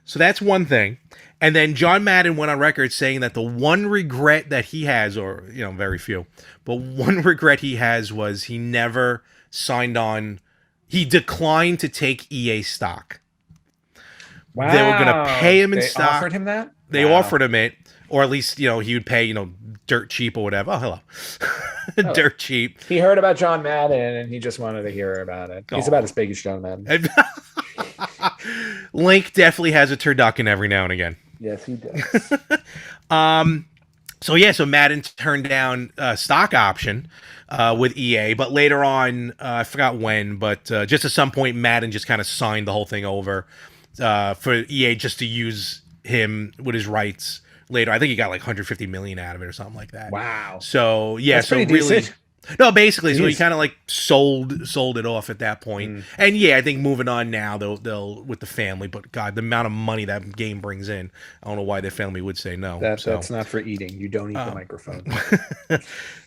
So that's one thing. And then John Madden went on record saying that the one regret that he has, or very few, but one regret he has was he never signed on. He declined to take EA stock. Wow. They were going to pay him in stock. They offered him that? They offered him it, or at least, he would pay, dirt cheap or whatever. Oh, hello. Dirt cheap. He heard about John Madden and he just wanted to hear about it. He's about as big as John Madden. Link definitely has a turducken every now and again. Yes, he does. So Madden turned down a stock option with EA, but later on, I forgot when, but just at some point, Madden just kind of signed the whole thing over for EA just to use him with his rights later. I think he got like 150 million out of it or something like that. Wow. So yeah, that's so pretty really, decent. no, basically, so he kind of like sold it off at that point. And yeah, I think moving on now, they'll with the family. But God, the amount of money that game brings in, I don't know why their family would say no. That's not for eating. You don't eat the microphone.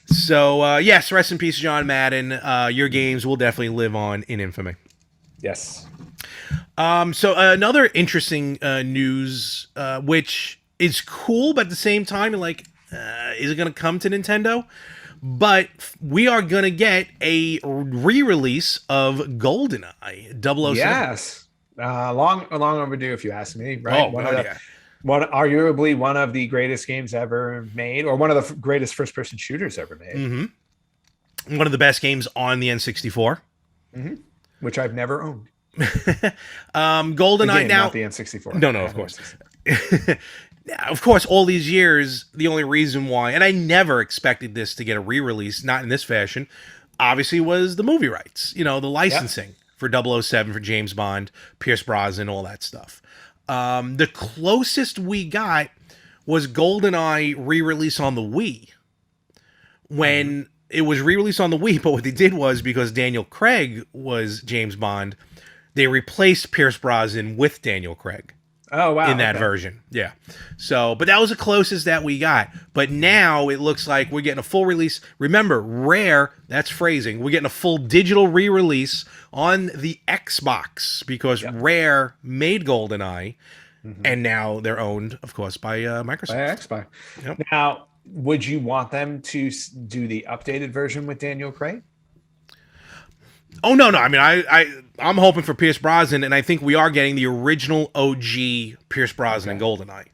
So yes, rest in peace, John Madden. Your games will definitely live on in infamy. Yes. So another interesting news, which is cool, but at the same time, like, is it going to come to Nintendo? But we are going to get a re-release of Goldeneye 007. Yes. Long overdue, if you ask me, right? Oh, Arguably one of the greatest games ever made, or one of the greatest first-person shooters ever made. Mm-hmm. One of the best games on the N64. Mm-hmm. Which I've never owned. Goldeneye now. Not the N64. No, of course. Of course, all these years, the only reason why, and I never expected this to get a re-release, not in this fashion, obviously was the movie rights, the licensing for 007, for James Bond, Pierce Brosnan, all that stuff. The closest we got was GoldenEye re-release on the Wii. When it was re-released on the Wii, but what they did was, because Daniel Craig was James Bond, they replaced Pierce Brosnan with Daniel Craig. Oh, wow. In that version. Yeah. So, but that was the closest that we got. But now it looks like we're getting a full release. Remember, Rare, that's phrasing. We're getting a full digital re-release on the Xbox because Rare made GoldenEye, and now they're owned, of course, by Microsoft. By Xbox. Yep. Now, would you want them to do the updated version with Daniel Craig? Oh, no. I mean, I'm hoping for Pierce Brosnan, and I think we are getting the original OG Pierce Brosnan GoldenEye.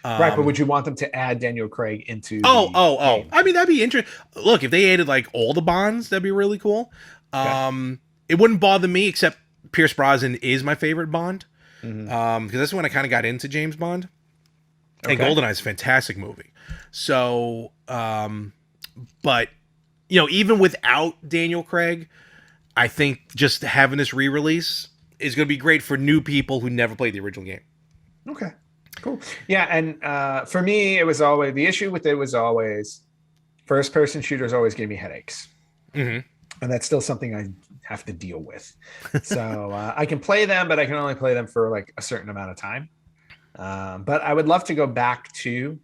Right, but would you want them to add Daniel Craig into Oh. I mean, that'd be interesting. Look, if they added, like, all the Bonds, that'd be really cool. It wouldn't bother me, except Pierce Brosnan is my favorite Bond. Because that's when I kind of got into James Bond. And GoldenEye is a fantastic movie. So, but, even without Daniel Craig, I think just having this re-release is going to be great for new people who never played the original game. Okay, cool. Yeah, and for me, it was always, the issue with it was always first-person shooters always gave me headaches. And that's still something I have to deal with. So I can play them, but I can only play them for like a certain amount of time. But I would love to go back to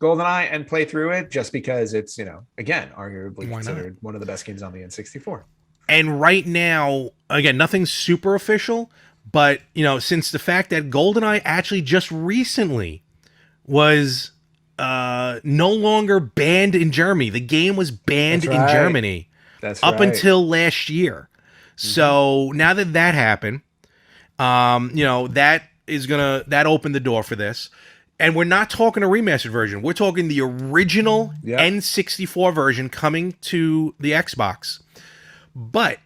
GoldenEye and play through it, just because it's, again, arguably considered one of the best games on the N64. And right now, again, nothing super official, but, since the fact that GoldenEye actually just recently was no longer banned in Germany. The game was banned in Germany. That's up until last year. So now that happened, that opened the door for this. And we're not talking a remastered version. We're talking the original N64 version coming to the Xbox. But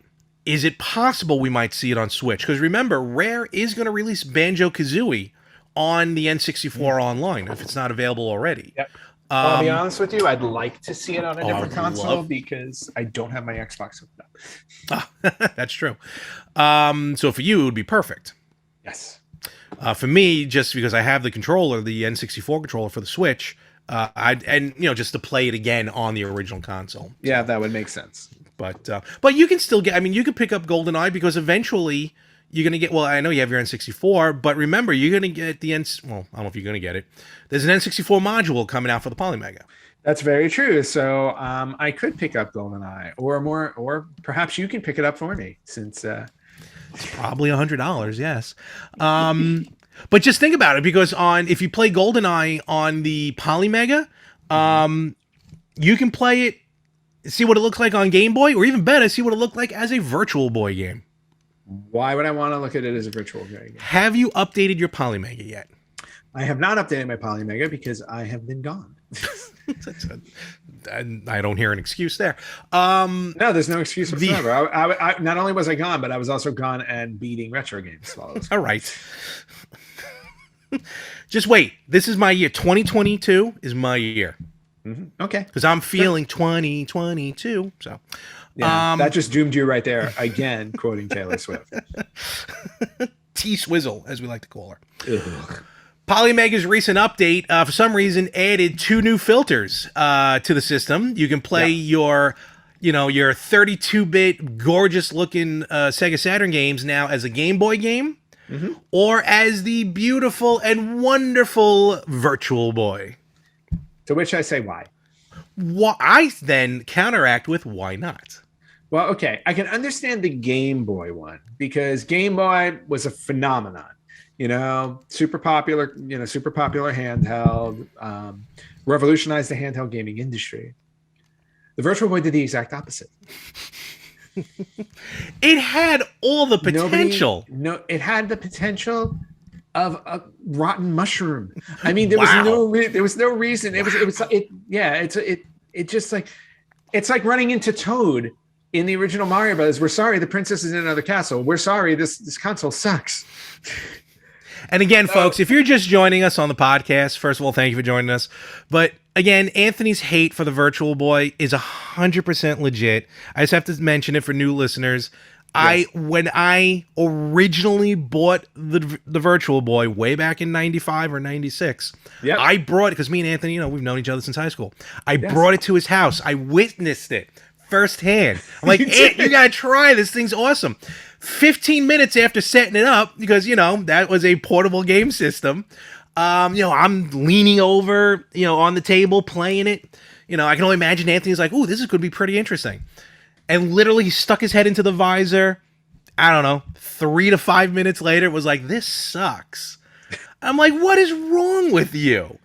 is it possible we might see it on Switch? Because remember, Rare is going to release Banjo-Kazooie on the N64 online if it's not available already. Yep. I'll be honest with you, I'd like to see it on a different console because I don't have my Xbox hooked up. That's true. So for you, it would be perfect. Yes. For me, just because I have the controller, the N64 controller for the Switch, just to play it again on the original console. Yeah, that would make sense. But you can still get. I mean, you can pick up GoldenEye because eventually you're gonna get. Well, I know you have your N64, but remember, you're gonna get the N. Well, I don't know if you're gonna get it. There's an N64 module coming out for the Polymega. That's very true. So I could pick up GoldenEye, or perhaps you can pick it up for me since. It's probably $100, yes. But just think about it, because if you play GoldenEye on the Polymega, you can play it, see what it looks like on Game Boy, or even better, see what it looked like as a Virtual Boy game. Why would I want to look at it as a Virtual Boy game? Have you updated your Polymega yet? I have not updated my Polymega because I have been gone. I don't hear an excuse there. No, there's no excuse whatsoever. I not only was I gone, but I was also gone and beating retro games. All right. Just wait. This is my year. 2022 is my year. Mm-hmm. Okay. Because I'm feeling 2022. So yeah, that just doomed you right there. Again, quoting Taylor Swift. T-Swizzle, as we like to call her. Ugh. Polymega's recent update, for some reason, added 2 new filters to the system. You can play your 32-bit, gorgeous-looking Sega Saturn games now as a Game Boy game, or as the beautiful and wonderful Virtual Boy. To which I say, why? I then counteract with, why not? Well, okay, I can understand the Game Boy one, because Game Boy was a phenomenon. Super popular handheld, revolutionized the handheld gaming industry. The Virtual Boy did the exact opposite. It had all the potential. It had the potential of a rotten mushroom. I mean, there was no reason. It's like running into Toad in the original Mario Brothers. We're sorry, the princess is in another castle. We're sorry, this console sucks. And again, folks, if you're just joining us on the podcast, first of all, thank you for joining us. But again, Anthony's hate for the Virtual Boy is 100% legit. I just have to mention it for new listeners. Yes. When I originally bought the Virtual Boy way back in 95 or 96, I brought it, because me and Anthony, we've known each other since high school. I brought it to his house. I witnessed it firsthand. I'm like, you got to try this. Thing's awesome. 15 minutes after setting it up, because, that was a portable game system, I'm leaning over, on the table playing it. I can only imagine Anthony's like, ooh, this is going to be pretty interesting. And literally he stuck his head into the visor. I don't know, 3 to 5 minutes later, it was like, this sucks. I'm like, what is wrong with you?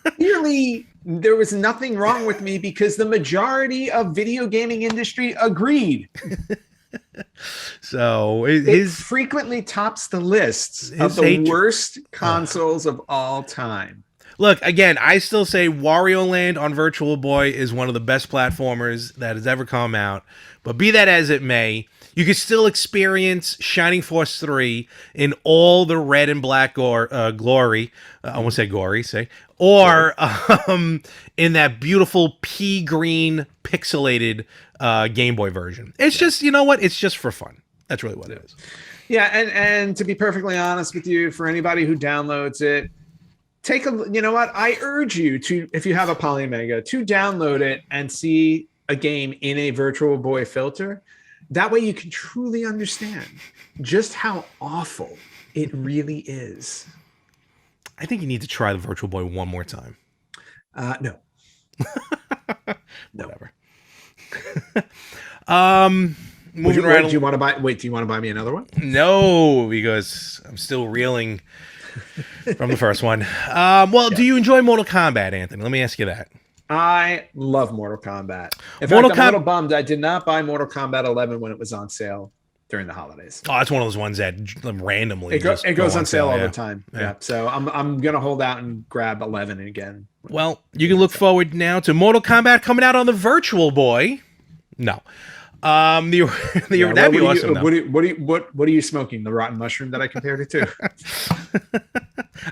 Clearly, there was nothing wrong with me, because the majority of video gaming industry agreed. So it frequently tops the lists of the worst consoles of all time. Look, again, I still say Wario Land on Virtual Boy is one of the best platformers that has ever come out. But be that as it may, you can still experience Shining Force 3 in all the red and black glory. I won't say gory, or in that beautiful pea green pixelated Game Boy version. It's just, it's just for fun. That's really what it is. Yeah, and to be perfectly honest with you, for anybody who downloads it, I urge you to, if you have a Polymega, to download it and see a game in a Virtual Boy filter. That way you can truly understand just how awful it really is. I think you need to try the Virtual Boy one more time. No. Whatever. Moving right. Do you want to buy me another one? No, because I'm still reeling from the first one. Do you enjoy Mortal Kombat, Anthony? Let me ask you that. I love Mortal Kombat. In fact, I'm a little bummed I did not buy Mortal Kombat 11 when it was on sale during the holidays. Oh, that's one of those ones that randomly it goes on sale all the time. Yeah. So I'm gonna hold out and grab 11 again. Well, you can look forward now to Mortal Kombat coming out on the Virtual Boy. No. That'd be awesome. What are you smoking? The rotten mushroom that I compared it to?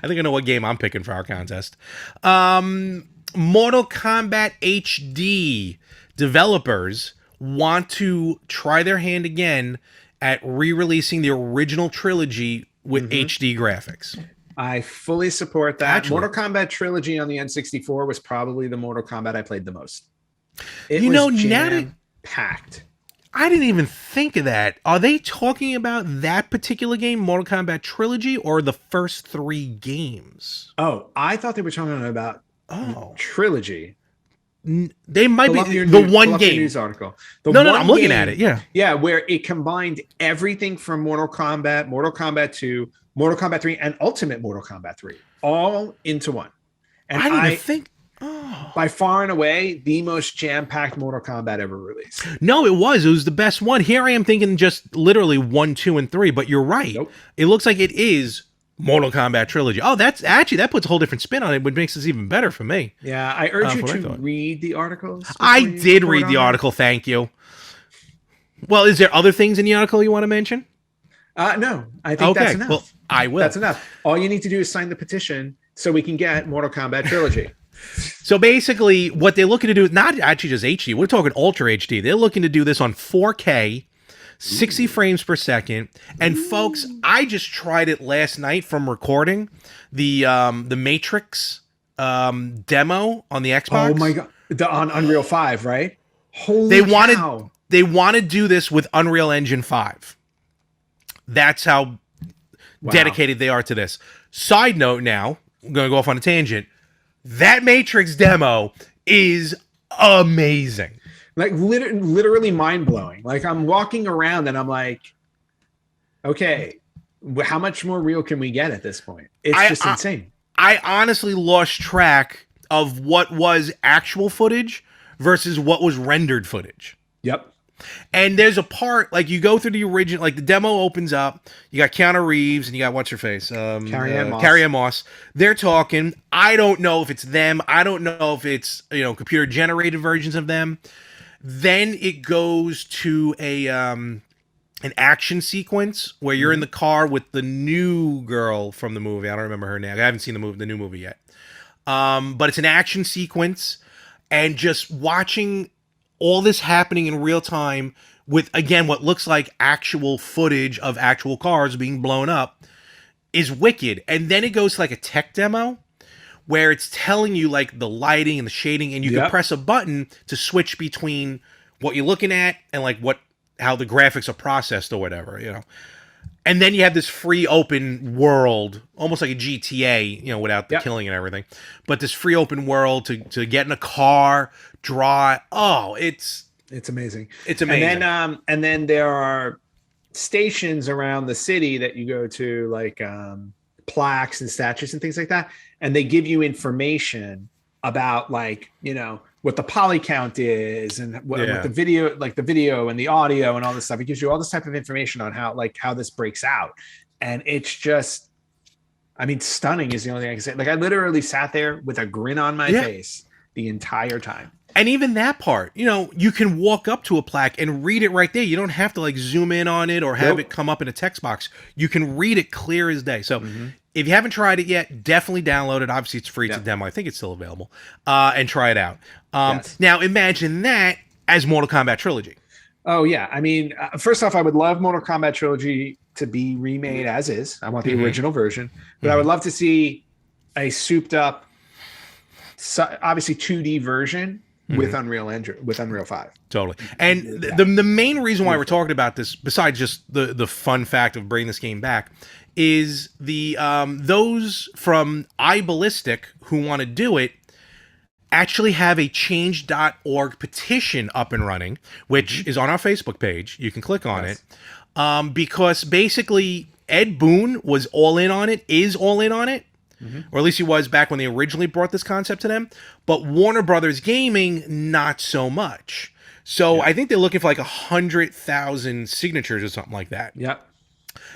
I think I know what game I'm picking for our contest. Mortal Kombat HD developers want to try their hand again at re-releasing the original trilogy with HD graphics. I fully support that. Actually, Mortal Kombat Trilogy on the N64 was probably the Mortal Kombat I played the most. It was jam-packed. I didn't even think of that. Are they talking about that particular game, Mortal Kombat Trilogy, or the first 3 games? Oh, I thought they were talking about Trilogy. They might be the one game news article. No, I'm looking at it. Yeah, where it combined everything from Mortal Kombat, Mortal Kombat 2, Mortal Kombat 3, and Ultimate Mortal Kombat 3, all into one. And I didn't even think. By far and away, the most jam-packed Mortal Kombat ever released. No, it was the best one. Here I am thinking just literally 1, 2, and 3, but you're right. Nope. It looks like it is Mortal Kombat Trilogy. Oh, that puts a whole different spin on it, which makes this even better for me. Yeah, I urge you to read the articles. I did read the article, thank you. Well, is there other things in the article you want to mention? No, I think that's enough. Well, I will. That's enough. All you need to do is sign the petition so we can get Mortal Kombat Trilogy. So basically, what they're looking to do is not actually just HD. We're talking Ultra HD. They're looking to do this on 4K, 60 frames per second. And folks, I just tried it last night from recording the Matrix demo on the Xbox. Oh my god, on Unreal 5, right? Holy cow! They want to do this with Unreal Engine 5. That's how dedicated they are to this. Side note, now I'm going to go off on a tangent. That Matrix demo is amazing. Like literally mind-blowing. Like I'm walking around and I'm like, okay, how much more real can we get at this point? It's just insane. I honestly lost track of what was actual footage versus what was rendered footage. Yep. And there's a part, like you go through the original, like the demo opens up, you got Keanu Reeves and you got what's her face? Carrie-Anne Moss. They're talking. I don't know if it's them. I don't know if it's, computer generated versions of them. Then it goes to an action sequence where you're in the car with the new girl from the movie. I don't remember her name. I haven't seen the new movie yet. But it's an action sequence, and just watching all this happening in real time with, again, what looks like actual footage of actual cars being blown up is wicked. And then it goes to like a tech demo where it's telling you like the lighting and the shading, and you can press a button to switch between what you're looking at and like how the graphics are processed or whatever, And then you have this free open world, almost like a GTA, without the killing and everything. But this free open world to get in a car, draw. Oh, it's amazing. It's amazing. And then there are stations around the city that you go to, like plaques and statues and things like that, and they give you information about like what the poly count is and what the video, like the video and the audio and all this stuff. It gives you all this type of information on how this breaks out, and it's just, stunning is the only thing I can say. Like I literally sat there with a grin on my face the entire time. And even that part, you can walk up to a plaque and read it right there. You don't have to like zoom in on it or have it come up in a text box. You can read it clear as day. So if you haven't tried it yet, definitely download it. Obviously, it's free. It's a demo. I think it's still available. And try it out. Now, imagine that as Mortal Kombat Trilogy. Oh, yeah. First off, I would love Mortal Kombat Trilogy to be remade as is. I want the original version. But I would love to see a souped up, obviously 2D version with Unreal 5. Totally. And the main reason why we're talking about this, besides just the fun fact of bringing this game back, is the those from iBallistic who want to do it actually have a change.org petition up and running, which is on our Facebook page. You can click on it. Because basically Ed Boon was all in on it, is all in on it. or at least he was back when they originally brought this concept to them. But Warner Brothers Gaming, not so much. So I think they're looking for like 100,000 signatures or something like that. Yep.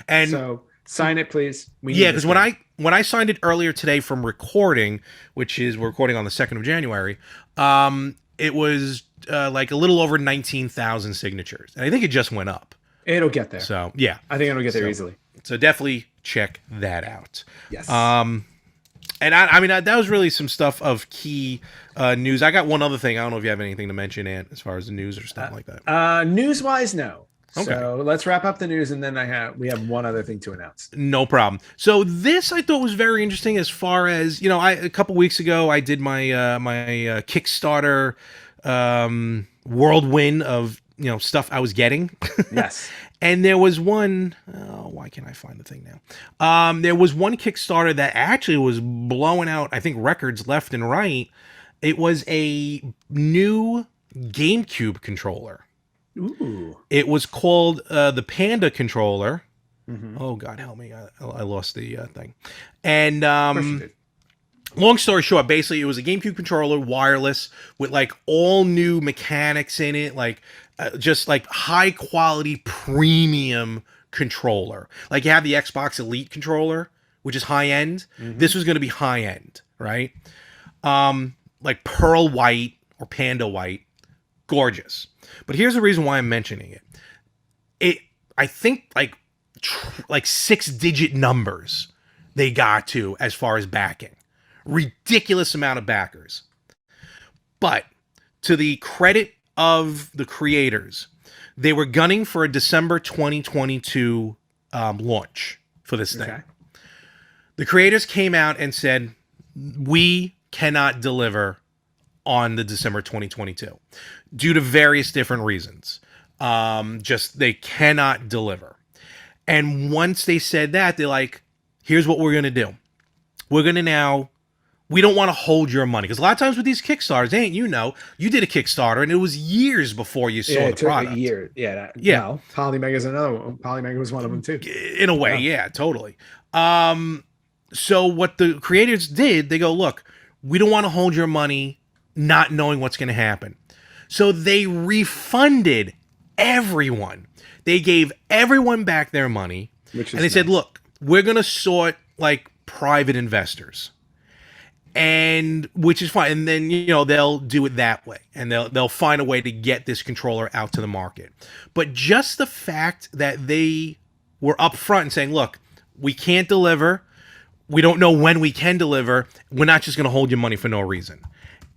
And so sign it, please. Because when I signed it earlier today from recording, which is we're recording on the 2nd of January, it was like a little over 19,000 signatures, and I think it just went up. It'll get there. So yeah, I think it'll get there easily. So definitely check that out. Yes. And I mean, that was really some stuff of key news. I got one other thing. I don't know if you have anything to mention, Ant, as far as the news or stuff like that. News-wise, no. Okay. So let's wrap up the news, and then we have one other thing to announce. No problem. So this I thought was very interesting. As far as a couple weeks ago, I did my Kickstarter whirlwind of stuff I was getting. Yes. And there was one. Oh, why can't I find the thing now? There was one Kickstarter that actually was blowing out, I think, records left and right. It was a new GameCube controller. Ooh. It was called the Panda Controller. Mm-hmm. Oh God, help me! I lost the thing. And long story short, basically, it was a GameCube controller, wireless, with like all new mechanics in it, like just like high quality premium controller. Like you have the Xbox Elite controller, which is high end. Mm-hmm. This was going to be high end, right? Like pearl white or panda white, gorgeous. But here's the reason why I'm mentioning it. I think like 6-digit numbers they got to as far as backing. Ridiculous amount of backers. But to the credit of the creators, they were gunning for a December 2022 launch for this thing. Okay. The creators came out and said, we cannot deliver on the December 2022 due to various different reasons. Just they cannot deliver. And once they said that, they're like, here's what we're going to do. We're going to we don't want to hold your money. Because a lot of times with these Kickstarters, you did a Kickstarter and it was years before you saw the product. A year. Yeah. No, Polymega is another one. Polymega was one of them too. In a way, yeah, totally. So what the creators did, they go, look, we don't want to hold your money not knowing what's going to happen. So they refunded everyone. They gave everyone back their money. And they said, look, we're going to sort like private investors. And which is fine. And then, they'll do it that way. And they'll find a way to get this controller out to the market. But just the fact that they were upfront and saying, look, we can't deliver. We don't know when we can deliver. We're not just going to hold your money for no reason.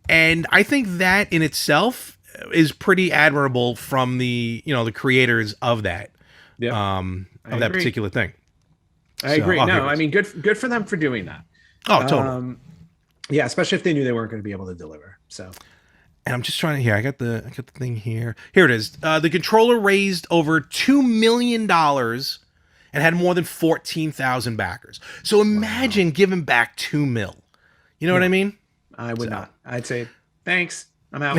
And I think that in itself is pretty admirable from the creators of that, of that particular thing. I agree. I mean, good for them for doing that. Oh, totally. Yeah, especially if they knew they weren't going to be able to deliver. So, and I'm just trying to I got the thing here. Here it is. The controller raised over $2 million and had more than 14,000 backers. So imagine giving back $2 million. You know what I mean? I would not. I'd say, thanks, I'm out.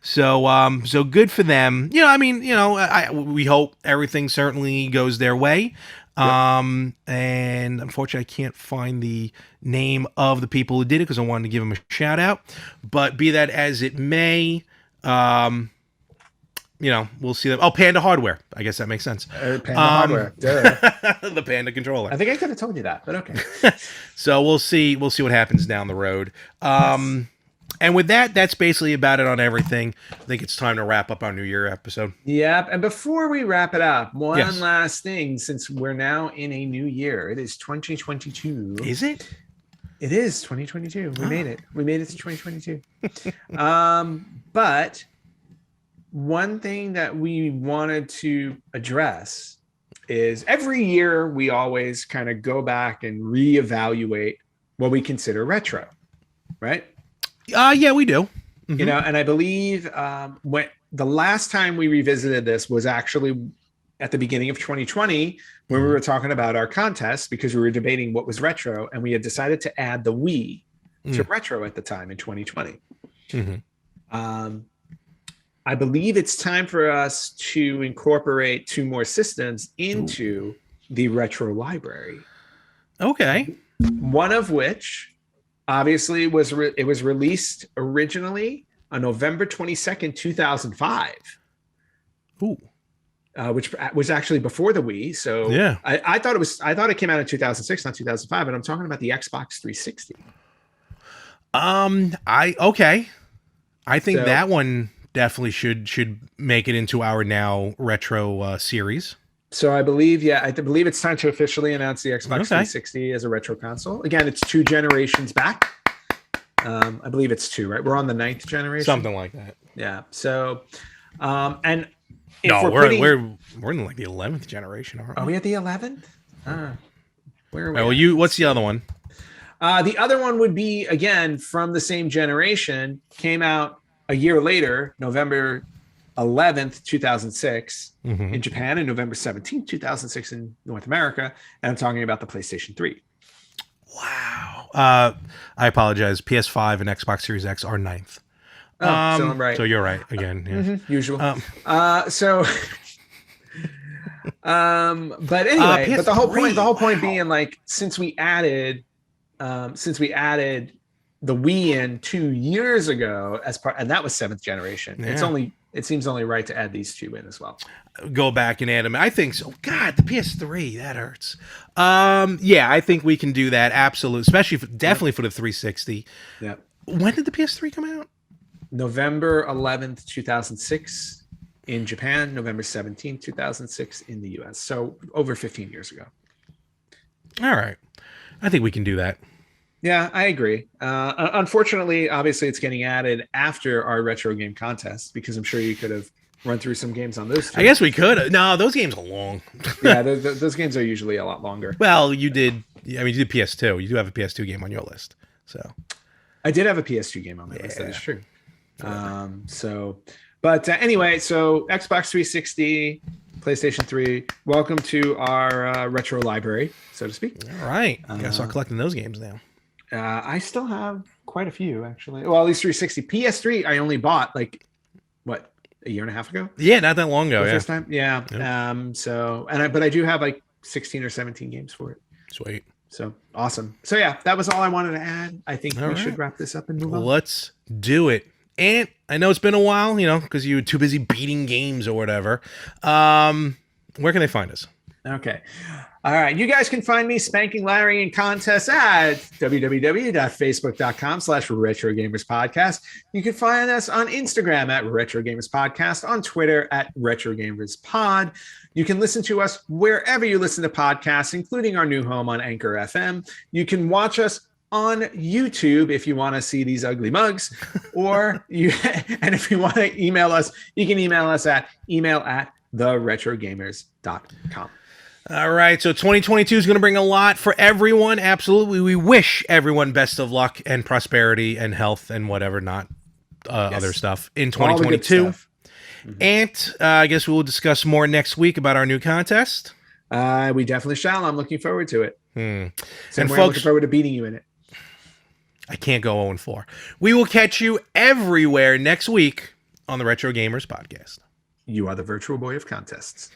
So good for them. We hope everything certainly goes their way. And unfortunately, I can't find the name of the people who did it because I wanted to give them a shout out. But be that as it may, we'll see them. Oh, Panda Hardware. I guess that makes sense. Panda Hardware. The Panda Controller. I think I could have told you that, but okay. So we'll see. We'll see what happens down the road. Yes. And with that, that's basically about it on everything. I think it's time to wrap up our New Year episode. Yep. And before we wrap it up, one last thing, since we're now in a new year, it is 2022. Is it? It is 2022. We made it. We made it to 2022. But one thing that we wanted to address is every year we always kind of go back and reevaluate what we consider retro, right? Yeah, we do. Mm-hmm. And I believe when the last time we revisited this was actually at the beginning of 2020 when we were talking about our contest because we were debating what was retro and we had decided to add the Wii to retro at the time in 2020. Mm-hmm. I believe it's time for us to incorporate 2 more systems into the retro library. Okay. One of which, obviously, was released originally on November 22nd, 2005. Ooh. Which was actually before the Wii. So yeah, I thought it came out in 2006, not 2005, but I'm talking about the Xbox 360. I think that one definitely should make it into our now retro series. So I believe it's time to officially announce the Xbox 360 as a retro console. Again, it's 2 generations back. I believe it's 2, right? We're on the 9th generation. Something like that. Yeah. So, and no, we're in like the 11th generation, aren't we? Are we at the 11th? Where are we? Well, what's the other one? The other one would be, again, from the same generation, came out a year later, November 11th, 2006 in Japan, and November 17th, 2006 in North America. And I'm talking about the PlayStation 3. Wow. I apologize. PS5 and Xbox Series X are 9th. So I'm right. So you're right again. Yeah. Usual. But anyway, but the whole point being, like, since we added the Wii in 2 years ago as part, and that was 7th generation. Yeah. It seems only right to add these 2 in as well. Go back and add them. I think so. God, the PS3, that hurts. Yeah, I think we can do that. Absolutely, especially definitely for the 360. Yeah. When did the PS3 come out? November 11th, 2006 in Japan, November 17th, 2006 in the US. So over 15 years ago. All right. I think we can do that. Yeah, I agree. Unfortunately, obviously, it's getting added after our retro game contest, because I'm sure you could have run through some games on those 2. I guess we could. No, those games are long. Yeah, those games are usually a lot longer. Well, you did PS2. You do have a PS2 game on your list. So I did have a PS2 game on my list. That is true. Anyway, so Xbox 360, PlayStation 3, welcome to our retro library, so to speak. All right. I gotta start collecting those games now. I still have quite a few, actually. Well, at least 360. PS3, I only bought, like, what, a year and a half ago? Yeah, not that long ago. First time? Yeah. Yep. But I do have like 16 or 17 games for it. Sweet. So awesome. So yeah, that was all I wanted to add. I think we should wrap this up and move on. Let's do it. And I know it's been a while, because you were too busy beating games or whatever. Where can they find us? Okay. All right. You guys can find me spanking Larry in contests at www.facebook.com/RetroGamersPodcast. You can find us on Instagram at RetroGamersPodcast, on Twitter at RetroGamersPod. You can listen to us wherever you listen to podcasts, including our new home on Anchor FM. You can watch us on YouTube if you want to see these ugly mugs, and if you want to email us, you can email us at email@theretrogamers.com. All right, so 2022 is going to bring a lot for everyone. Absolutely. We wish everyone best of luck and prosperity and health and whatever, not other stuff in 2022. And I guess we will discuss more next week about our new contest. We definitely shall. I'm looking forward to it. And folks, I'm looking forward to beating you in it. I can't go 0-4. We will catch you everywhere next week on the Retro Gamers Podcast. You are the virtual boy of contests.